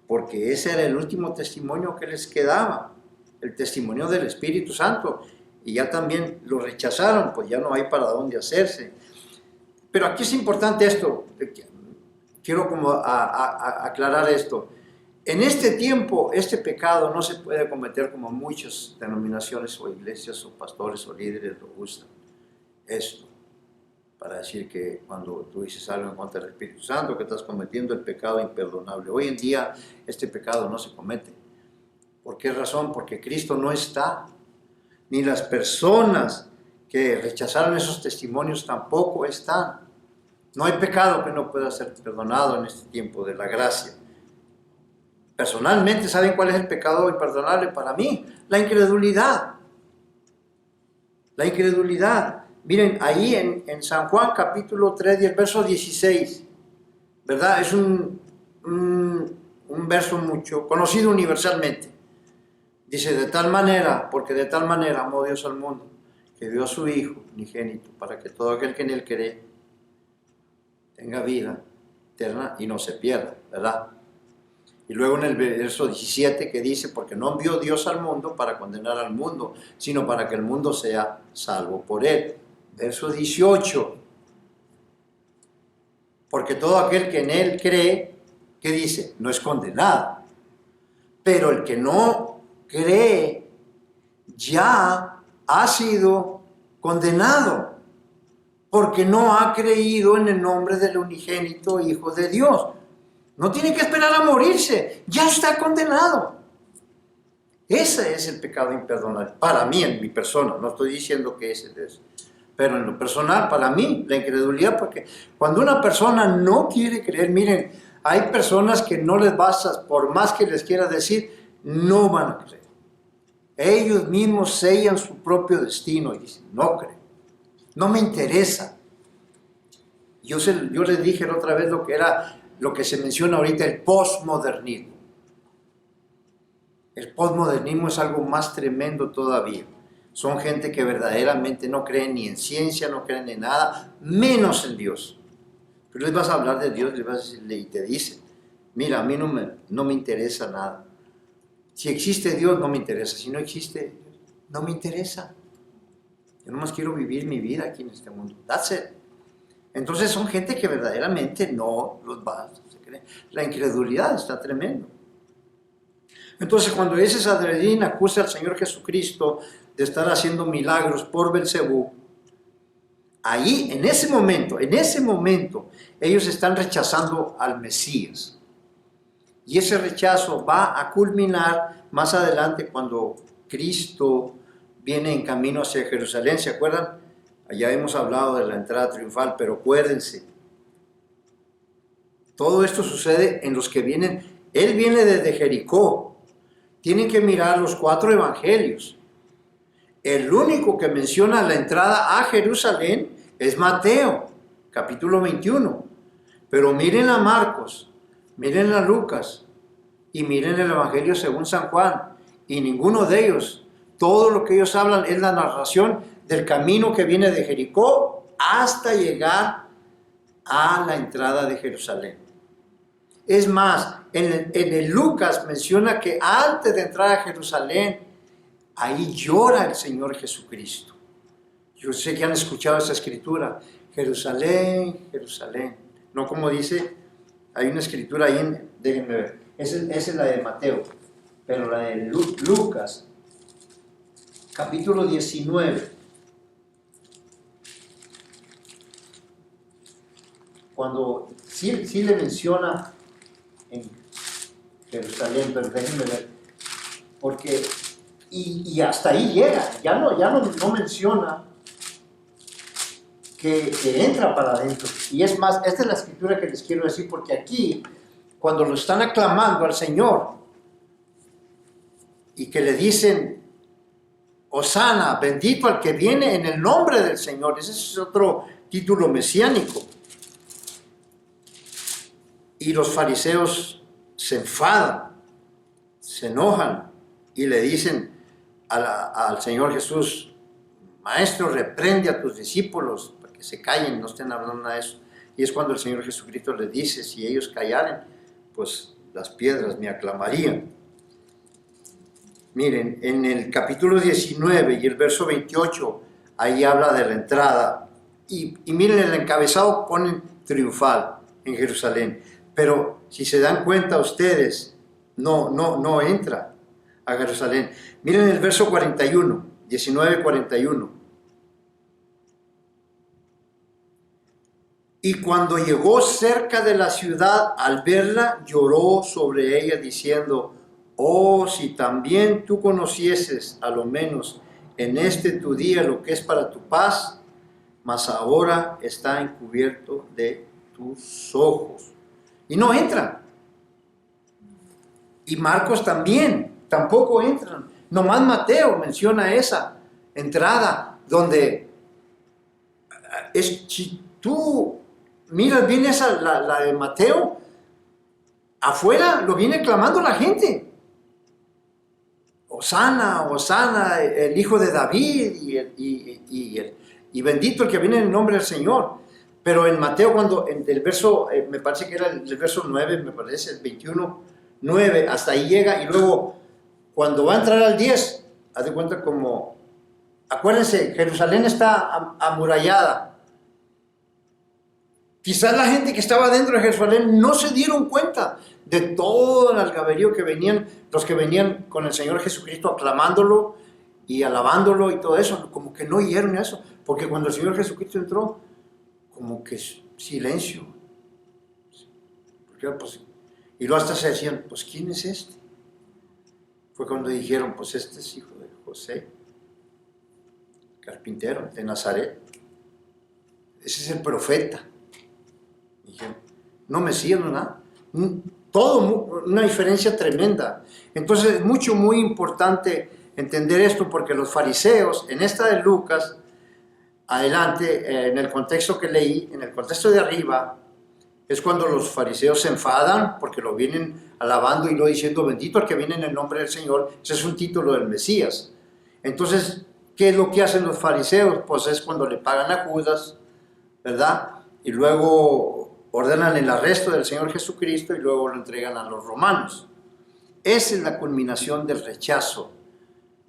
porque ese era el último testimonio que les quedaba, el testimonio del Espíritu Santo, y ya también lo rechazaron, pues ya no hay para dónde hacerse. Pero aquí es importante esto, quiero como aclarar esto. En este tiempo, este pecado no se puede cometer como muchas denominaciones o iglesias o pastores o líderes lo gustan. Esto, para decir que cuando tú dices algo en contra del Espíritu Santo, que estás cometiendo el pecado imperdonable. Hoy en día este pecado no se comete. ¿Por qué razón? Porque Cristo no está. ni las personas que rechazaron esos testimonios tampoco están. No hay pecado que no pueda ser perdonado en este tiempo de la gracia. Personalmente, ¿saben cuál es el pecado imperdonable para mí? La incredulidad. La incredulidad. Miren, ahí en San Juan capítulo 3 y el verso 16, ¿verdad? Es un verso mucho conocido universalmente. Dice, de tal manera, porque de tal manera amó Dios al mundo, que dio a su Hijo unigénito, para que todo aquel que en Él cree tenga vida eterna y no se pierda, ¿verdad? Y luego en el verso 17 que dice, porque no envió Dios al mundo para condenar al mundo, sino para que el mundo sea salvo por Él. Verso 18, porque todo aquel que en Él cree, ¿qué dice? No es condenado. Pero el que no cree ya ha sido condenado, porque no ha creído en el nombre del unigénito Hijo de Dios. No tiene que esperar a morirse, ya está condenado. Ese es el pecado imperdonable, para mí, en mi persona. No estoy diciendo que ese es, pero en lo personal, para mí, la incredulidad, porque cuando una persona no quiere creer, miren, hay personas que no les basta, por más que les quiera decir, no van a creer. Ellos mismos sellan su propio destino y dicen, no creo, no me interesa. Yo les dije la otra vez lo que era, lo que se menciona ahorita, el postmodernismo. El postmodernismo es algo más tremendo todavía. Son gente que verdaderamente no creen ni en ciencia, no creen en nada, menos en Dios. Pero les vas a hablar de Dios, les vas a decirle y te dice, mira, a mí no me interesa nada. Si existe Dios, no me interesa. Si no existe, no me interesa. Yo nomás quiero vivir mi vida aquí en este mundo. That's it. Entonces son gente que verdaderamente no los va a creer. La incredulidad está tremendo. Entonces cuando ese Sanedrín acusa al Señor Jesucristo de estar haciendo milagros por Belcebú, ahí, en ese momento, ellos están rechazando al Mesías. Y ese rechazo va a culminar más adelante cuando Cristo viene en camino hacia Jerusalén. ¿Se acuerdan? Ya hemos hablado de la entrada triunfal, pero acuérdense, todo esto sucede en los que vienen. Él viene desde Jericó. Tienen que mirar los 4 evangelios. El único que menciona la entrada a Jerusalén es Mateo, capítulo 21. Pero miren a Marcos, miren a Lucas y miren el evangelio según San Juan. Y ninguno de ellos, todo lo que ellos hablan es la narración del camino que viene de Jericó hasta llegar a la entrada de Jerusalén. Es más, en el Lucas menciona que antes de entrar a Jerusalén, ahí llora el Señor Jesucristo. Yo sé que han escuchado esa escritura, Jerusalén, Jerusalén. No como dice, hay una escritura ahí, déjenme ver, esa es la de Mateo, pero la de Lucas, capítulo 19. Cuando sí le menciona en Jerusalén, pero déjenme ver, porque, y hasta ahí llega, ya no menciona que entra para adentro. Y es más, esta es la escritura que les quiero decir, porque aquí, cuando lo están aclamando al Señor, y que le dicen, Hosana, bendito al que viene en el nombre del Señor, ese es otro título mesiánico. Y los fariseos se enfadan, se enojan y le dicen al Señor Jesús, Maestro, reprende a tus discípulos para que se callen, no estén hablando nada de eso. Y es cuando el Señor Jesucristo les dice, si ellos callaren, pues las piedras me aclamarían. Miren, en el capítulo 19 y el verso 28, ahí habla de la entrada. Y miren, el encabezado ponen triunfal en Jerusalén. Pero si se dan cuenta ustedes, no entra a Jerusalén. Miren el verso 41, 19:41. Y cuando llegó cerca de la ciudad, al verla, lloró sobre ella diciendo, oh, si también tú conocieses a lo menos en este tu día lo que es para tu paz, mas ahora está encubierto de tus ojos. Y no entran. Y Marcos también, tampoco entran. Nomás Mateo menciona esa entrada donde si tú miras bien esa, la de Mateo, afuera lo viene clamando la gente. Hosana, Hosana, el hijo de David y bendito el que viene en el nombre del Señor. Pero en Mateo, cuando en el verso, me parece que era el verso 9, me parece, el 21, 9, hasta ahí llega, y luego cuando va a entrar al 10, haz de cuenta como, acuérdense, Jerusalén está amurallada. Quizás la gente que estaba dentro de Jerusalén no se dieron cuenta de todo el algaberío que venían, los que venían con el Señor Jesucristo aclamándolo y alabándolo y todo eso, como que no oyeron eso, porque cuando el Señor Jesucristo entró, como que silencio. Porque, pues, y luego hasta se decían, pues ¿quién es este? Fue cuando dijeron, pues este es hijo de José, carpintero de Nazaret. Ese es el profeta. Dijeron, no Mesías, no nada. Todo, una diferencia tremenda. Entonces es muy importante entender esto, porque los fariseos, en esta de Lucas, adelante, en el contexto que leí, en el contexto de arriba, es cuando los fariseos se enfadan porque lo vienen alabando y lo diciendo, bendito el que viene en el nombre del Señor. Ese es un título del Mesías. Entonces, ¿qué es lo que hacen los fariseos? Pues es cuando le pagan a Judas, ¿verdad? Y luego ordenan el arresto del Señor Jesucristo y luego lo entregan a los romanos. Esa es la culminación del rechazo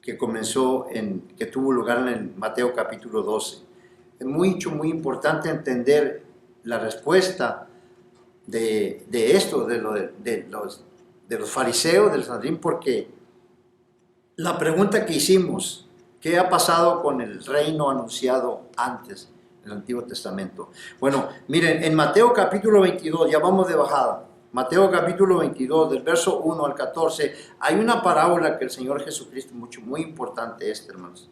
que comenzó, que tuvo lugar en el Mateo capítulo 12. Es muy importante entender la respuesta de esto, de los fariseos, del Sanedrín, porque la pregunta que hicimos, ¿qué ha pasado con el reino anunciado antes en el Antiguo Testamento? Bueno, miren, en Mateo capítulo 22, ya vamos de bajada, Mateo capítulo 22, del verso 1 al 14, hay una parábola que el Señor Jesucristo, muy importante hermanos.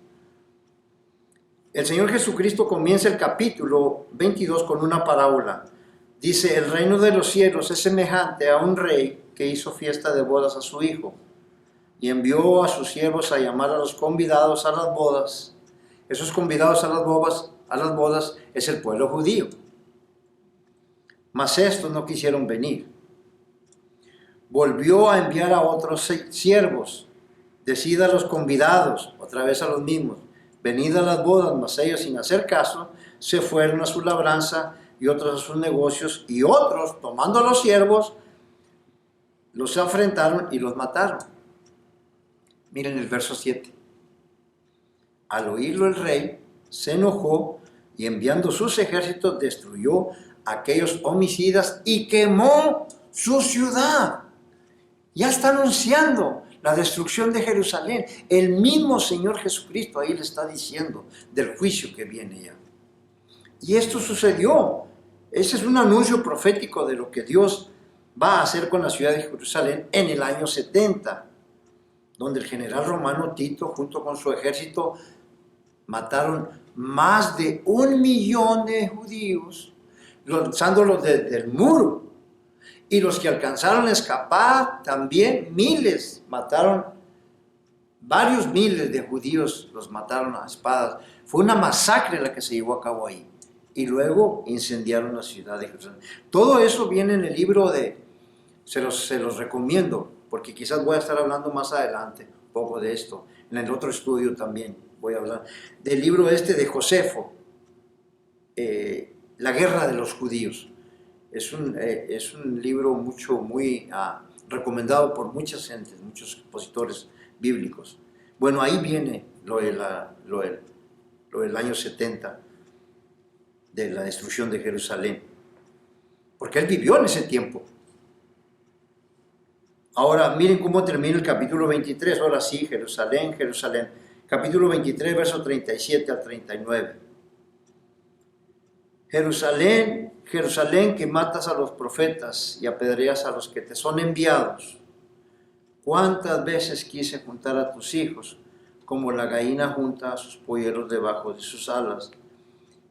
El Señor Jesucristo comienza el capítulo 22 con una parábola. Dice, el reino de los cielos es semejante a un rey que hizo fiesta de bodas a su hijo y envió a sus siervos a llamar a los convidados a las bodas. Esos convidados a las bodas es el pueblo judío. Mas estos no quisieron venir. Volvió a enviar a otros siervos, decid a los convidados, otra vez a los mismos, venid a las bodas, mas ellos sin hacer caso, se fueron a su labranza y otros a sus negocios, y otros, tomando a los siervos, los afrentaron y los mataron. Miren el verso 7. Al oírlo el rey se enojó y enviando sus ejércitos destruyó a aquellos homicidas y quemó su ciudad. Ya está anunciando la destrucción de Jerusalén. El mismo Señor Jesucristo ahí le está diciendo del juicio que viene ya. Y esto sucedió. Ese es un anuncio profético de lo que Dios va a hacer con la ciudad de Jerusalén en el año 70, donde el general romano Tito, junto con su ejército, mataron más de 1 millón de judíos, lanzándolos del muro. Y los que alcanzaron a escapar, también miles, mataron, varios miles de judíos los mataron a espadas. Fue una masacre la que se llevó a cabo ahí. Y luego incendiaron la ciudad de Jerusalén. Todo eso viene en el libro se los recomiendo, porque quizás voy a estar hablando más adelante un poco de esto. En el otro estudio también voy a hablar del libro de Josefo, La guerra de los judíos. Es un libro muy recomendado por muchas gentes, muchos expositores bíblicos. Bueno, ahí viene lo del año 70, de la destrucción de Jerusalén, porque él vivió en ese tiempo. Ahora, miren cómo termina el capítulo 23, ahora sí, Jerusalén, Jerusalén. Capítulo 23, verso 37 al 39. Jerusalén, Jerusalén, que matas a los profetas y apedreas a los que te son enviados. ¿Cuántas veces quise juntar a tus hijos como la gallina junta a sus polluelos debajo de sus alas,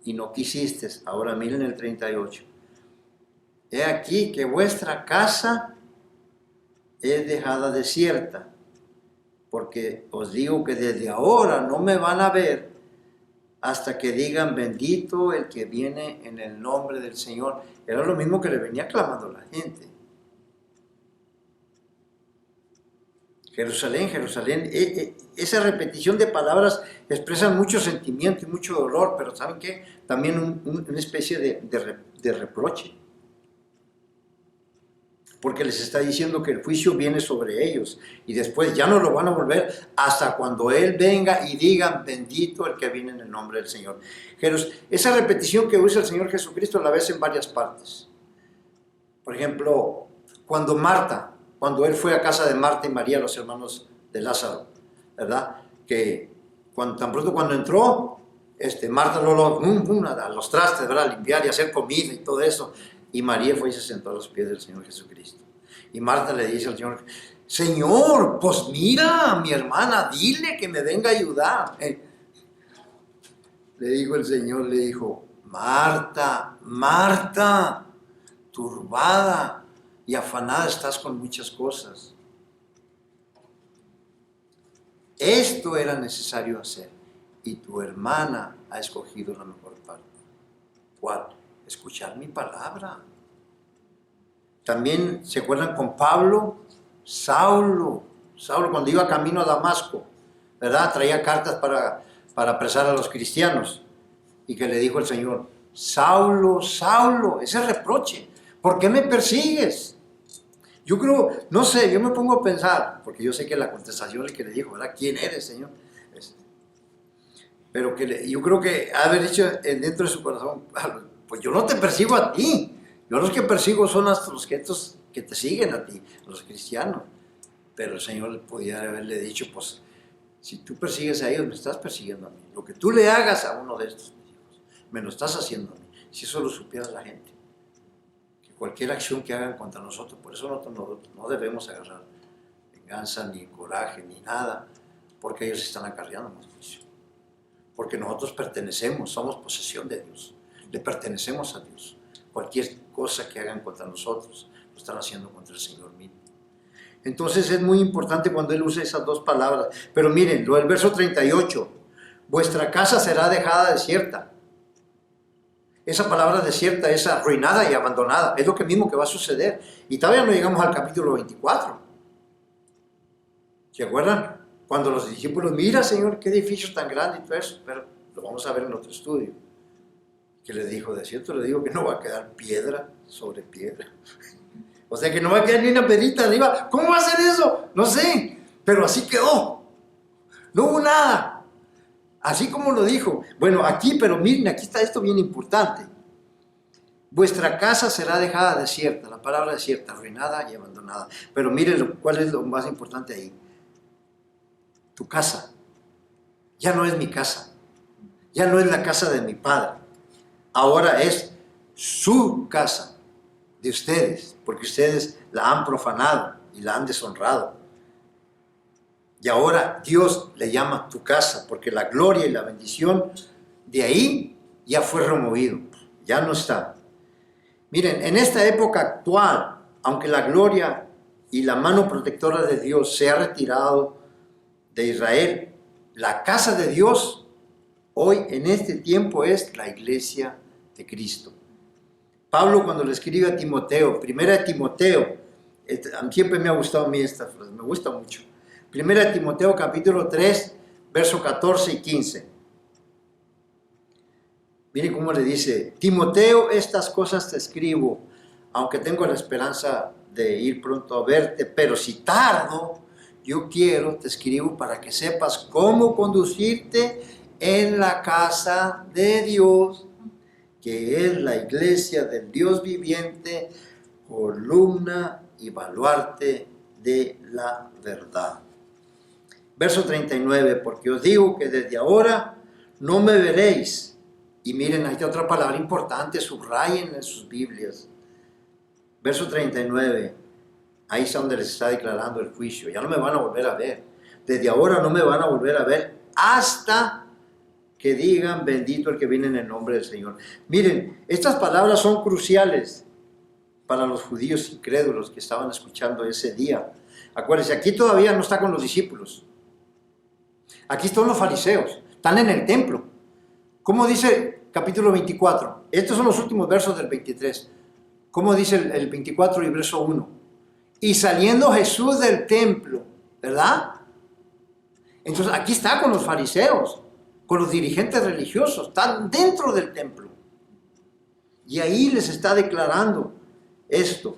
y no quisiste. Ahora miren el 38. He aquí que vuestra casa es dejada desierta, porque os digo que desde ahora no me van a ver hasta que digan bendito el que viene en el nombre del Señor. Era lo mismo que le venía clamando la gente. Jerusalén, Jerusalén, esa repetición de palabras expresa mucho sentimiento y mucho dolor, pero ¿saben qué? También una especie de reproche. Porque les está diciendo que el juicio viene sobre ellos y después ya no lo van a volver hasta cuando Él venga y digan bendito el que viene en el nombre del Señor. Esa repetición que usa el Señor Jesucristo la ves en varias partes. Por ejemplo, cuando Él fue a casa de Marta y María, los hermanos de Lázaro, ¿verdad? Que tan pronto cuando entró, Marta a los trastes, ¿verdad? Limpiar y hacer comida y todo eso. Y María fue y se sentó a los pies del Señor Jesucristo. Y Marta le dice al Señor, Señor, pues mira, mi hermana, dile que me venga a ayudar. Le dijo el Señor, le dijo, Marta, Marta, turbada y afanada estás con muchas cosas. Esto era necesario hacer y tu hermana ha escogido la mejor parte. ¿Cuál? Escuchar mi palabra. También se acuerdan con Pablo, Saulo cuando iba camino a Damasco, ¿verdad? Traía cartas para apresar a los cristianos y que le dijo el Señor, Saulo, Saulo, ese reproche, ¿por qué me persigues? Yo creo, no sé, yo me pongo a pensar, porque yo sé que la contestación es que le dijo, ¿verdad? ¿Quién eres, Señor? Pero yo creo que haber dicho dentro de su corazón, pues yo no te persigo a ti, yo los que persigo son hasta los que te siguen a ti, los cristianos. Pero el Señor podía haberle dicho, pues si tú persigues a ellos, me estás persiguiendo a mí. Lo que tú le hagas a uno de estos hijos, me lo estás haciendo a mí. Si eso lo supiera la gente, que cualquier acción que hagan contra nosotros, por eso nosotros no debemos agarrar venganza, ni coraje, ni nada, porque ellos están acarreando nuestro juicio. Porque nosotros pertenecemos, somos posesión de Dios, le pertenecemos a Dios. Cualquier cosa que hagan contra nosotros, lo están haciendo contra el Señor mismo. Entonces es muy importante cuando Él usa esas dos palabras. Pero miren, el verso 38, vuestra casa será dejada desierta. Esa palabra desierta es arruinada y abandonada, es lo que mismo que va a suceder. Y todavía no llegamos al capítulo 24. ¿Se acuerdan? Cuando los discípulos, mira Señor, qué edificio tan grande y todo eso, pero lo vamos a ver en otro estudio. Que le dijo, de cierto le digo que no va a quedar piedra sobre piedra. O sea que no va a quedar ni una pedrita arriba. ¿Cómo va a ser eso? No sé, pero así quedó. No hubo nada. Así como lo dijo. Bueno, aquí, pero miren, aquí está esto bien importante. Vuestra casa será dejada desierta, la palabra desierta, arruinada y abandonada. Pero miren cuál es lo más importante ahí. Tu casa ya no es mi casa, ya no es la casa de mi padre, ahora es su casa de ustedes, porque ustedes la han profanado y la han deshonrado. Y ahora Dios le llama tu casa, porque la gloria y la bendición de ahí ya fue removido, ya no está. Miren, en esta época actual, aunque la gloria y la mano protectora de Dios se ha retirado de Israel, la casa de Dios hoy en este tiempo es la iglesia de Cristo. Pablo cuando le escribe a Timoteo, primera de Timoteo, siempre me ha gustado a mí esta frase, me gusta mucho. Primera de Timoteo capítulo 3, verso 14 y 15. Miren cómo le dice, Timoteo, estas cosas te escribo, aunque tengo la esperanza de ir pronto a verte, pero si tardo, yo te escribo para que sepas cómo conducirte en la casa de Dios, que es la iglesia del Dios viviente, columna y baluarte de la verdad. Verso 39, porque os digo que desde ahora no me veréis. Y miren, hay otra palabra importante, subrayen en sus Biblias. Verso 39. Ahí es donde les está declarando el juicio. Ya no me van a volver a ver. desde ahora no me van a volver a ver hasta que digan bendito el que viene en el nombre del Señor. Miren, estas palabras son cruciales para los judíos incrédulos que estaban escuchando ese día. Acuérdense, aquí todavía no está con los discípulos. Aquí están los fariseos, están en el templo. ¿Cómo dice capítulo 24? Estos son los últimos versos del 23. ¿Cómo dice el 24 y verso 1? Y saliendo Jesús del templo, ¿verdad? Entonces aquí está con los fariseos, con los dirigentes religiosos, están dentro del templo. Y ahí les está declarando esto.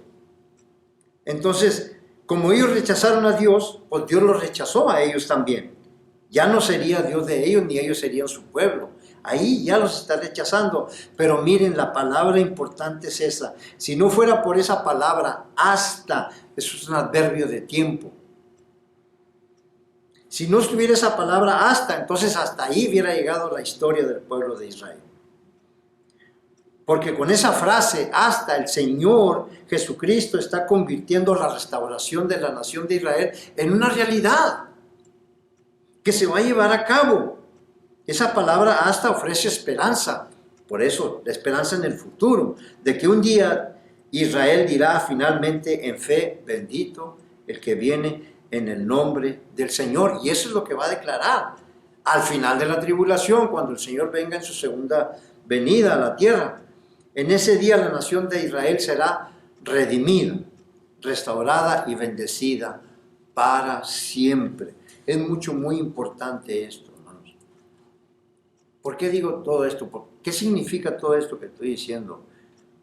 Entonces, como ellos rechazaron a Dios, pues Dios los rechazó a ellos también. Ya no sería Dios de ellos, ni ellos serían su pueblo. Ahí ya los está rechazando. Pero miren, la palabra importante es esa. Si no fuera por esa palabra, hasta, eso es un adverbio de tiempo. Si no estuviera esa palabra hasta, entonces hasta ahí hubiera llegado la historia del pueblo de Israel. Porque con esa frase, hasta, el Señor Jesucristo está convirtiendo la restauración de la nación de Israel en una realidad que se va a llevar a cabo. Esa palabra hasta ofrece esperanza. Por eso, la esperanza en el futuro, de que un día Israel dirá finalmente en fe, bendito el que viene en el nombre del Señor. Y eso es lo que va a declarar al final de la tribulación, cuando el Señor venga en su segunda venida a la tierra. En ese día la nación de Israel será redimida, restaurada y bendecida para siempre. Es muy importante esto, hermanos. ¿Por qué digo todo esto? ¿Qué significa todo esto que estoy diciendo?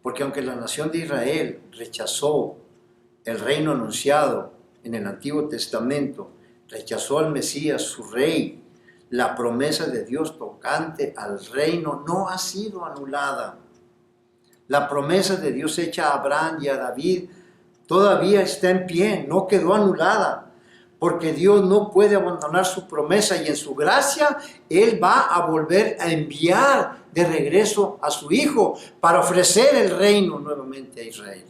Porque aunque la nación de Israel rechazó el reino anunciado en el Antiguo Testamento, rechazó al Mesías, su rey, la promesa de Dios tocante al reino no ha sido anulada. La promesa de Dios hecha a Abraham y a David todavía está en pie, no quedó anulada, porque Dios no puede abandonar su promesa y en su gracia Él va a volver a enviar de regreso a su Hijo para ofrecer el reino nuevamente a Israel.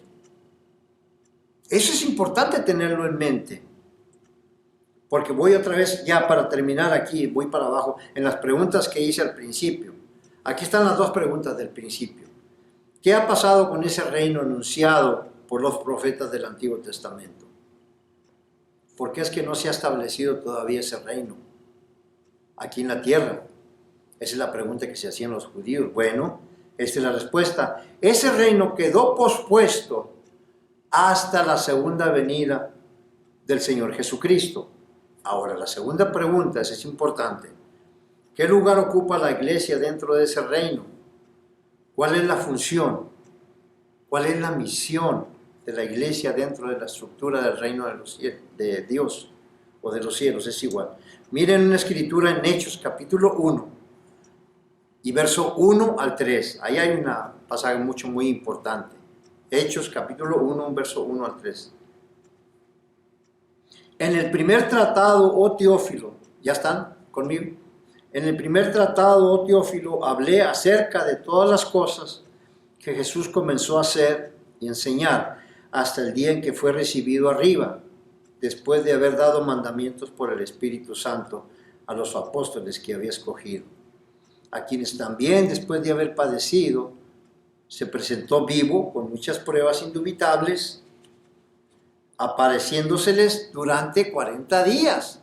Eso es importante tenerlo en mente, porque voy otra vez, ya para terminar aquí, voy para abajo, en las preguntas que hice al principio. Aquí están las dos preguntas del principio. ¿Qué ha pasado con ese reino anunciado por los profetas del Antiguo Testamento? ¿Por qué es que no se ha establecido todavía ese reino aquí en la tierra? Esa es la pregunta que se hacían los judíos. Bueno, esta es la respuesta. Ese reino quedó pospuesto hasta la segunda venida del Señor Jesucristo. Ahora, la segunda pregunta, esa es importante. ¿Qué lugar ocupa la iglesia dentro de ese reino? ¿Cuál es la función? ¿Cuál es la misión de la iglesia dentro de la estructura del reino de Dios o de los cielos? Es igual. Miren una escritura en Hechos capítulo 1 y verso 1 al 3. Ahí hay un pasaje muy importante. Hechos capítulo 1, verso 1 al 3. En el primer tratado, oh Teófilo, ¿ya están conmigo? En el primer tratado, oh Teófilo, hablé acerca de todas las cosas que Jesús comenzó a hacer y enseñar hasta el día en que fue recibido arriba, después de haber dado mandamientos por el Espíritu Santo a los apóstoles que había escogido, a quienes también, después de haber padecido, se presentó vivo con muchas pruebas indubitables, apareciéndoseles durante 40 días.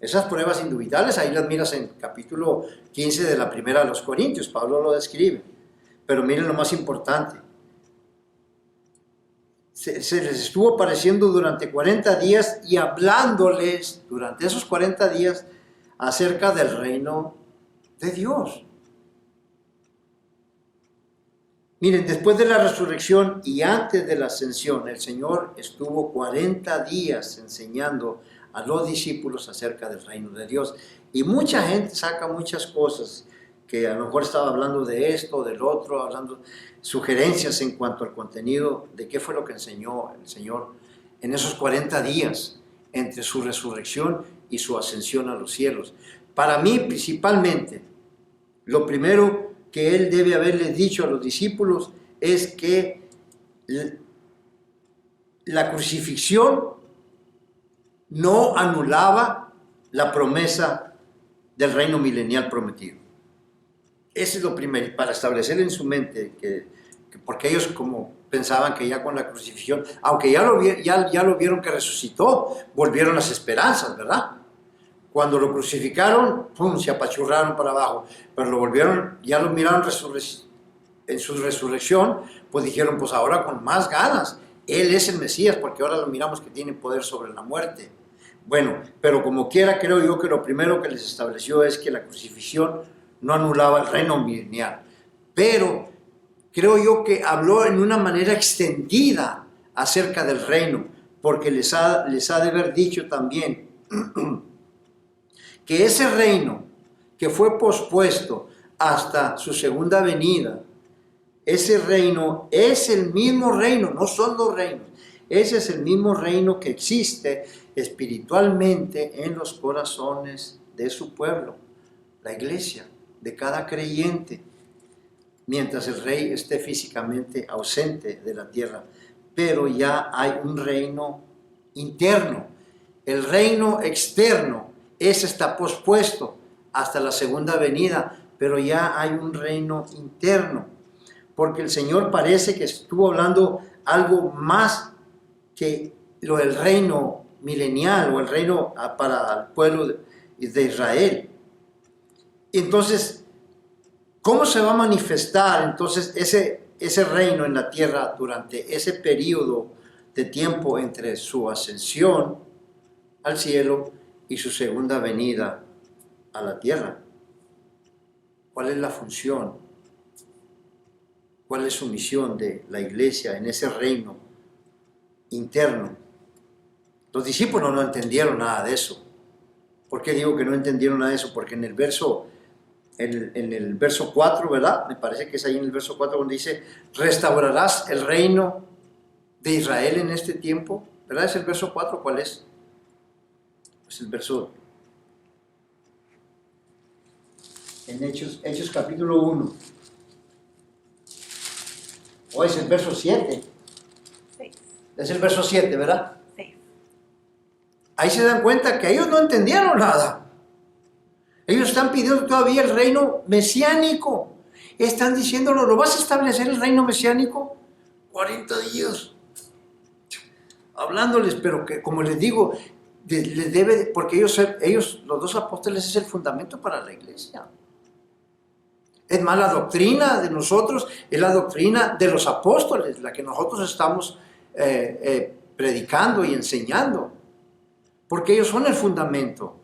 Esas pruebas indubitables, ahí las miras en capítulo 15 de la primera de los Corintios, Pablo lo describe. Pero miren lo más importante. Se les estuvo apareciendo durante 40 días y hablándoles durante esos 40 días acerca del reino de Dios. Miren, después de la resurrección y antes de la ascensión, el Señor estuvo 40 días enseñando a los discípulos acerca del reino de Dios. Y mucha gente saca muchas cosas, que a lo mejor estaba hablando de esto, del otro, hablando sugerencias en cuanto al contenido de qué fue lo que enseñó el Señor en esos 40 días entre su resurrección y su ascensión a los cielos. Para mí, principalmente, lo primero que Él debe haberles dicho a los discípulos es que la crucifixión no anulaba la promesa del reino milenial prometido. Ese es lo primero, para establecer en su mente, porque ellos como pensaban que ya con la crucifixión, aunque ya lo vieron que resucitó, volvieron las esperanzas, ¿verdad? Cuando lo crucificaron, ¡pum!, se apachurraron para abajo, pero lo volvieron, ya lo miraron en su resurrección, pues dijeron, pues ahora con más ganas, Él es el Mesías, porque ahora lo miramos que tiene poder sobre la muerte. Bueno, pero como quiera, creo yo que lo primero que les estableció es que la crucifixión no anulaba el reino milenial, pero creo yo que habló en una manera extendida acerca del reino, porque les ha de haber dicho también que ese reino que fue pospuesto hasta su segunda venida, ese reino es el mismo reino, no son dos reinos, ese es el mismo reino que existe espiritualmente en los corazones de su pueblo, la iglesia, de cada creyente, mientras el rey esté físicamente ausente de la tierra. Pero ya hay un reino interno. El reino externo, ese está pospuesto hasta la segunda venida, pero ya hay un reino interno, porque el Señor parece que estuvo hablando algo más que lo del reino milenial o el reino para el pueblo de Israel. Entonces, ¿cómo se va a manifestar entonces ese reino en la tierra durante ese periodo de tiempo entre su ascensión al cielo y su segunda venida a la tierra? ¿Cuál es la función? ¿Cuál es su misión de la iglesia en ese reino interno? Los discípulos no entendieron nada de eso. ¿Por qué digo que no entendieron nada de eso? Porque en el verso 4, ¿verdad? Me parece que es ahí en el verso 4 donde dice, restaurarás el reino de Israel en este tiempo, ¿verdad? Es el verso 4, ¿cuál es? Es el verso, en Hechos capítulo 1. O es el verso 7. Sí. Es el verso 7, ¿verdad? Sí. Ahí se dan cuenta que ellos no entendieron nada. Ellos están pidiendo todavía el reino mesiánico. Están diciéndolo, ¿lo vas a establecer el reino mesiánico? 40 días. Hablándoles, pero que como les digo, les debe, porque ellos, los dos apóstoles, es el fundamento para la iglesia. Es más, la doctrina de nosotros es la doctrina de los apóstoles, la que nosotros estamos predicando y enseñando, porque ellos son el fundamento.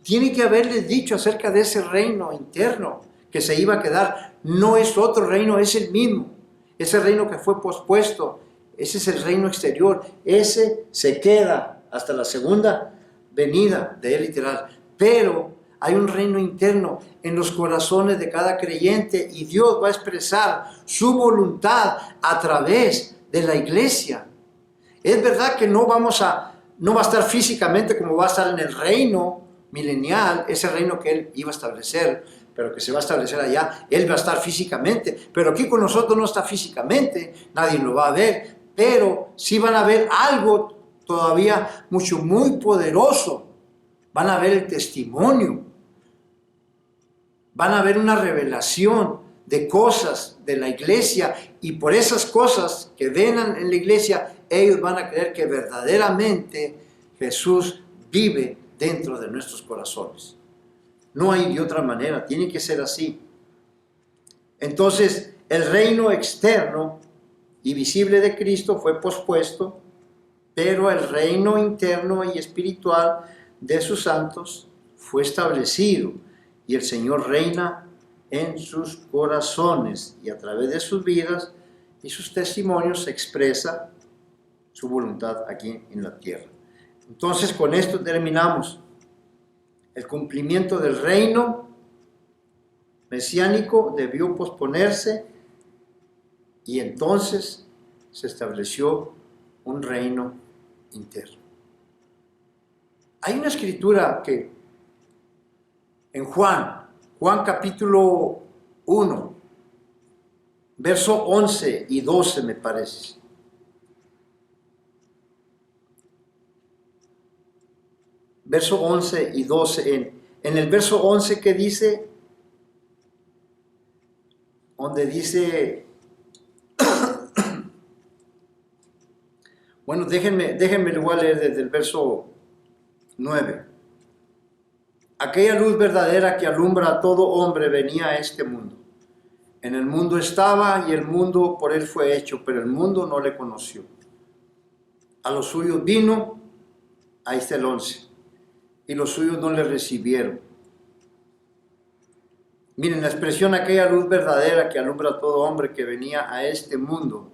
Tiene que haberles dicho acerca de ese reino interno que se iba a quedar. No es otro reino, es el mismo. Ese reino que fue pospuesto, ese es el reino exterior. Ese se queda hasta la segunda venida de él, literal. Pero hay un reino interno en los corazones de cada creyente y Dios va a expresar su voluntad a través de la iglesia. Es verdad que no va a estar físicamente como va a estar en el reino milenial, ese reino que Él iba a establecer, pero que se va a establecer allá. Él va a estar físicamente, pero aquí con nosotros no está físicamente, nadie lo va a ver, pero sí van a ver algo todavía muy poderoso. Van a ver el testimonio, van a ver una revelación de cosas de la iglesia, y por esas cosas que ven en la iglesia, ellos van a creer que verdaderamente Jesús vive dentro de nuestros corazones. No hay de otra manera, tiene que ser así. Entonces, el reino externo y visible de Cristo fue pospuesto, pero el reino interno y espiritual de sus santos fue establecido, y el Señor reina en sus corazones, y a través de sus vidas y sus testimonios se expresa su voluntad aquí en la tierra. Entonces, con esto terminamos. El cumplimiento del reino mesiánico debió posponerse, y entonces se estableció un reino interno. Hay una escritura que en Juan capítulo 1, verso 11 y 12 me parece. verso 11 y 12. En el verso 11 que dice, donde dice, bueno, déjenme lo voy a leer desde el verso 9. Aquella luz verdadera que alumbra a todo hombre venía a este mundo. En el mundo estaba y el mundo por él fue hecho, pero el mundo no le conoció. A los suyos vino, ahí está el 11, y los suyos no le recibieron. Miren, la expresión aquella luz verdadera que alumbra a todo hombre que venía a este mundo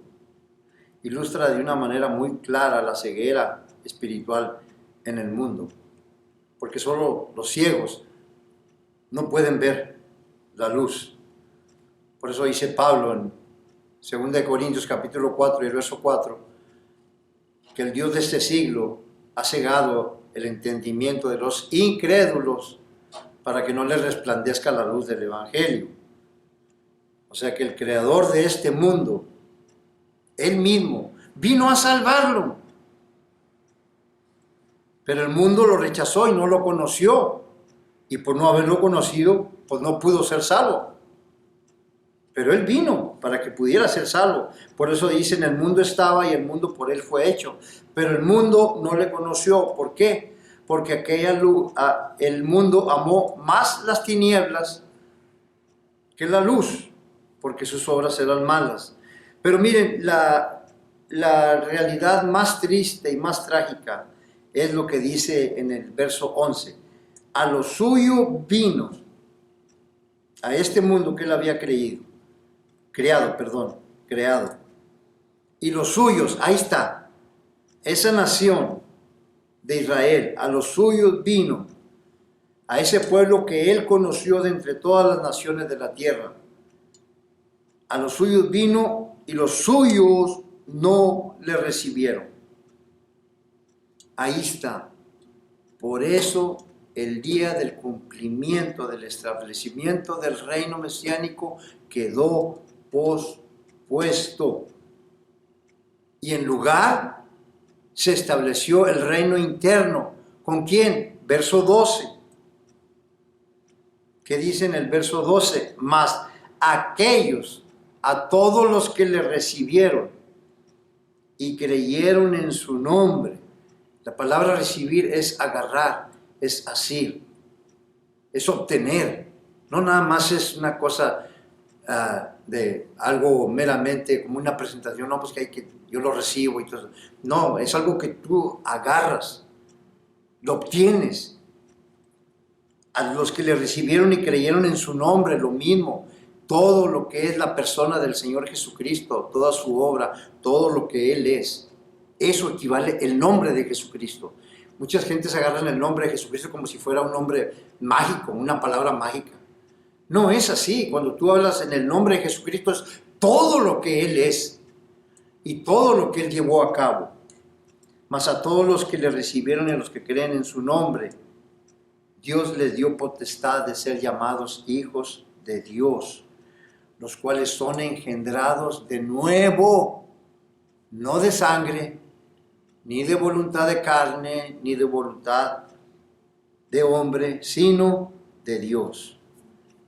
ilustra de una manera muy clara la ceguera espiritual en el mundo, porque solo los ciegos no pueden ver la luz. Por eso dice Pablo en 2 Corintios capítulo 4 y el verso 4, que el Dios de este siglo ha cegado el entendimiento de los incrédulos para que no les resplandezca la luz del Evangelio. O sea que el creador de este mundo, él mismo, vino a salvarlo. Pero el mundo lo rechazó y no lo conoció. Y por no haberlo conocido, pues no pudo ser salvo. Pero él vino para que pudiera ser salvo. Por eso dice, en el mundo estaba y el mundo por él fue hecho. Pero el mundo no le conoció. ¿Por qué? Porque aquella luz, el mundo amó más las tinieblas que la luz, porque sus obras eran malas. Pero miren, la realidad más triste y más trágica es lo que dice en el verso 11. A lo suyo vino, a este mundo que él había creado. Y los suyos, ahí está, esa nación de Israel, a los suyos vino, a ese pueblo que él conoció de entre todas las naciones de la tierra. A los suyos vino y los suyos no le recibieron. Ahí está. Por eso el día del cumplimiento, del establecimiento del reino mesiánico quedó pospuesto. Y en lugar se estableció el reino interno. ¿Con quién? Verso 12. ¿Qué dice en el verso 12? Mas aquellos, a todos los que le recibieron y creyeron en su nombre. La palabra recibir es agarrar, es asir, es obtener. No nada más es una cosa de algo meramente como una presentación, no, pues que yo lo recibo y todo. No, es algo que tú agarras, lo obtienes. A los que le recibieron y creyeron en su nombre, lo mismo. Todo lo que es la persona del Señor Jesucristo, toda su obra, todo lo que Él es, eso equivale el nombre de Jesucristo. Muchas gentes agarran el nombre de Jesucristo como si fuera un nombre mágico, una palabra mágica. No es así. Cuando tú hablas en el nombre de Jesucristo es todo lo que Él es y todo lo que Él llevó a cabo. Mas a todos los que le recibieron y a los que creen en su nombre, Dios les dio potestad de ser llamados hijos de Dios, los cuales son engendrados de nuevo, no de sangre, ni de voluntad de carne, ni de voluntad de hombre, sino de Dios.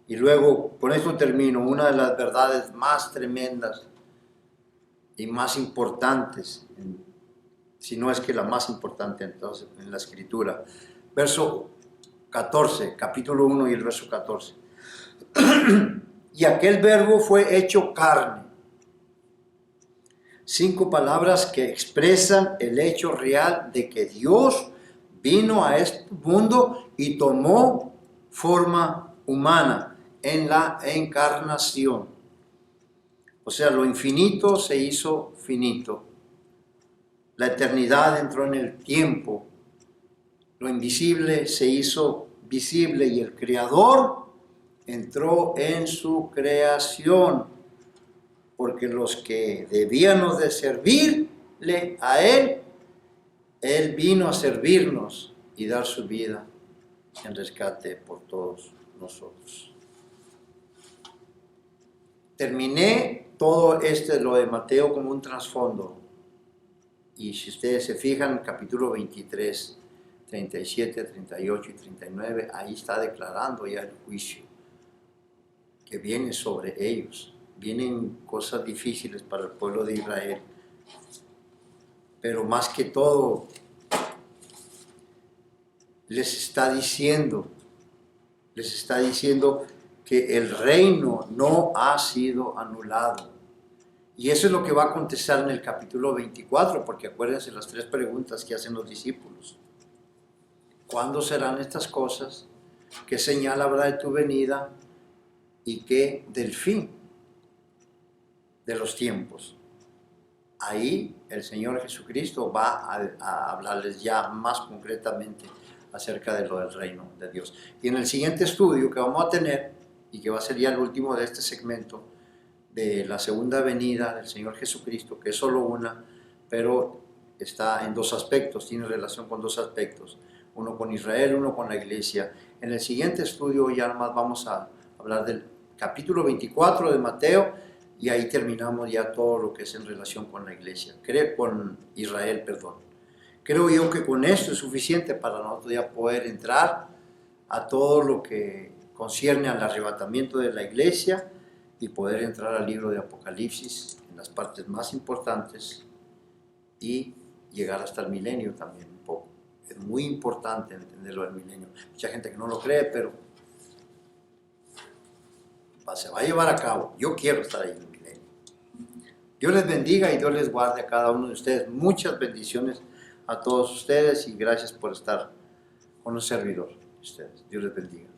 Y luego, con esto termino, una de las verdades más tremendas y más importantes, si no es que la más importante entonces en la Escritura. Verso 14, capítulo 1 y el verso 14. Y aquel verbo fue hecho carne. 5 palabras que expresan el hecho real de que Dios vino a este mundo y tomó forma humana en la encarnación. O sea, lo infinito se hizo finito. La eternidad entró en el tiempo. Lo invisible se hizo visible y el Creador entró en su creación. Porque los que debíamos de servirle a Él, Él vino a servirnos y dar su vida en rescate por todos nosotros. Terminé todo lo de Mateo como un trasfondo. Y si ustedes se fijan, capítulo 23 37, 38 y 39, ahí está declarando ya el juicio que viene sobre ellos. Vienen cosas difíciles para el pueblo de Israel, pero más que todo les está diciendo que el reino no ha sido anulado. Y eso es lo que va a contestar en el capítulo 24, porque acuérdense las 3 preguntas que hacen los discípulos. ¿Cuándo serán estas cosas? ¿Qué señal habrá de tu venida? ¿Y qué del fin de los tiempos? Ahí el Señor Jesucristo va a hablarles ya más concretamente acerca de lo del reino de Dios. Y en el siguiente estudio que vamos a tener, y que va a ser ya el último de este segmento, de la segunda venida del Señor Jesucristo, que es solo una, pero está en 2 aspectos, tiene relación con 2 aspectos, uno con Israel, uno con la iglesia. En el siguiente estudio ya más vamos a hablar del capítulo 24 de Mateo, y ahí terminamos ya todo lo que es en relación con la iglesia, con Israel, perdón. Creo yo que con esto es suficiente para nosotros ya poder entrar a todo lo que concierne al arrebatamiento de la iglesia y poder entrar al libro de Apocalipsis en las partes más importantes y llegar hasta el milenio también un poco. Es muy importante entenderlo del milenio. Mucha gente que no lo cree, pero se va a llevar a cabo. Yo quiero estar ahí en el milenio. Dios les bendiga y Dios les guarde a cada uno de ustedes. Muchas bendiciones a todos ustedes y gracias por estar con un servidor de ustedes. Dios les bendiga.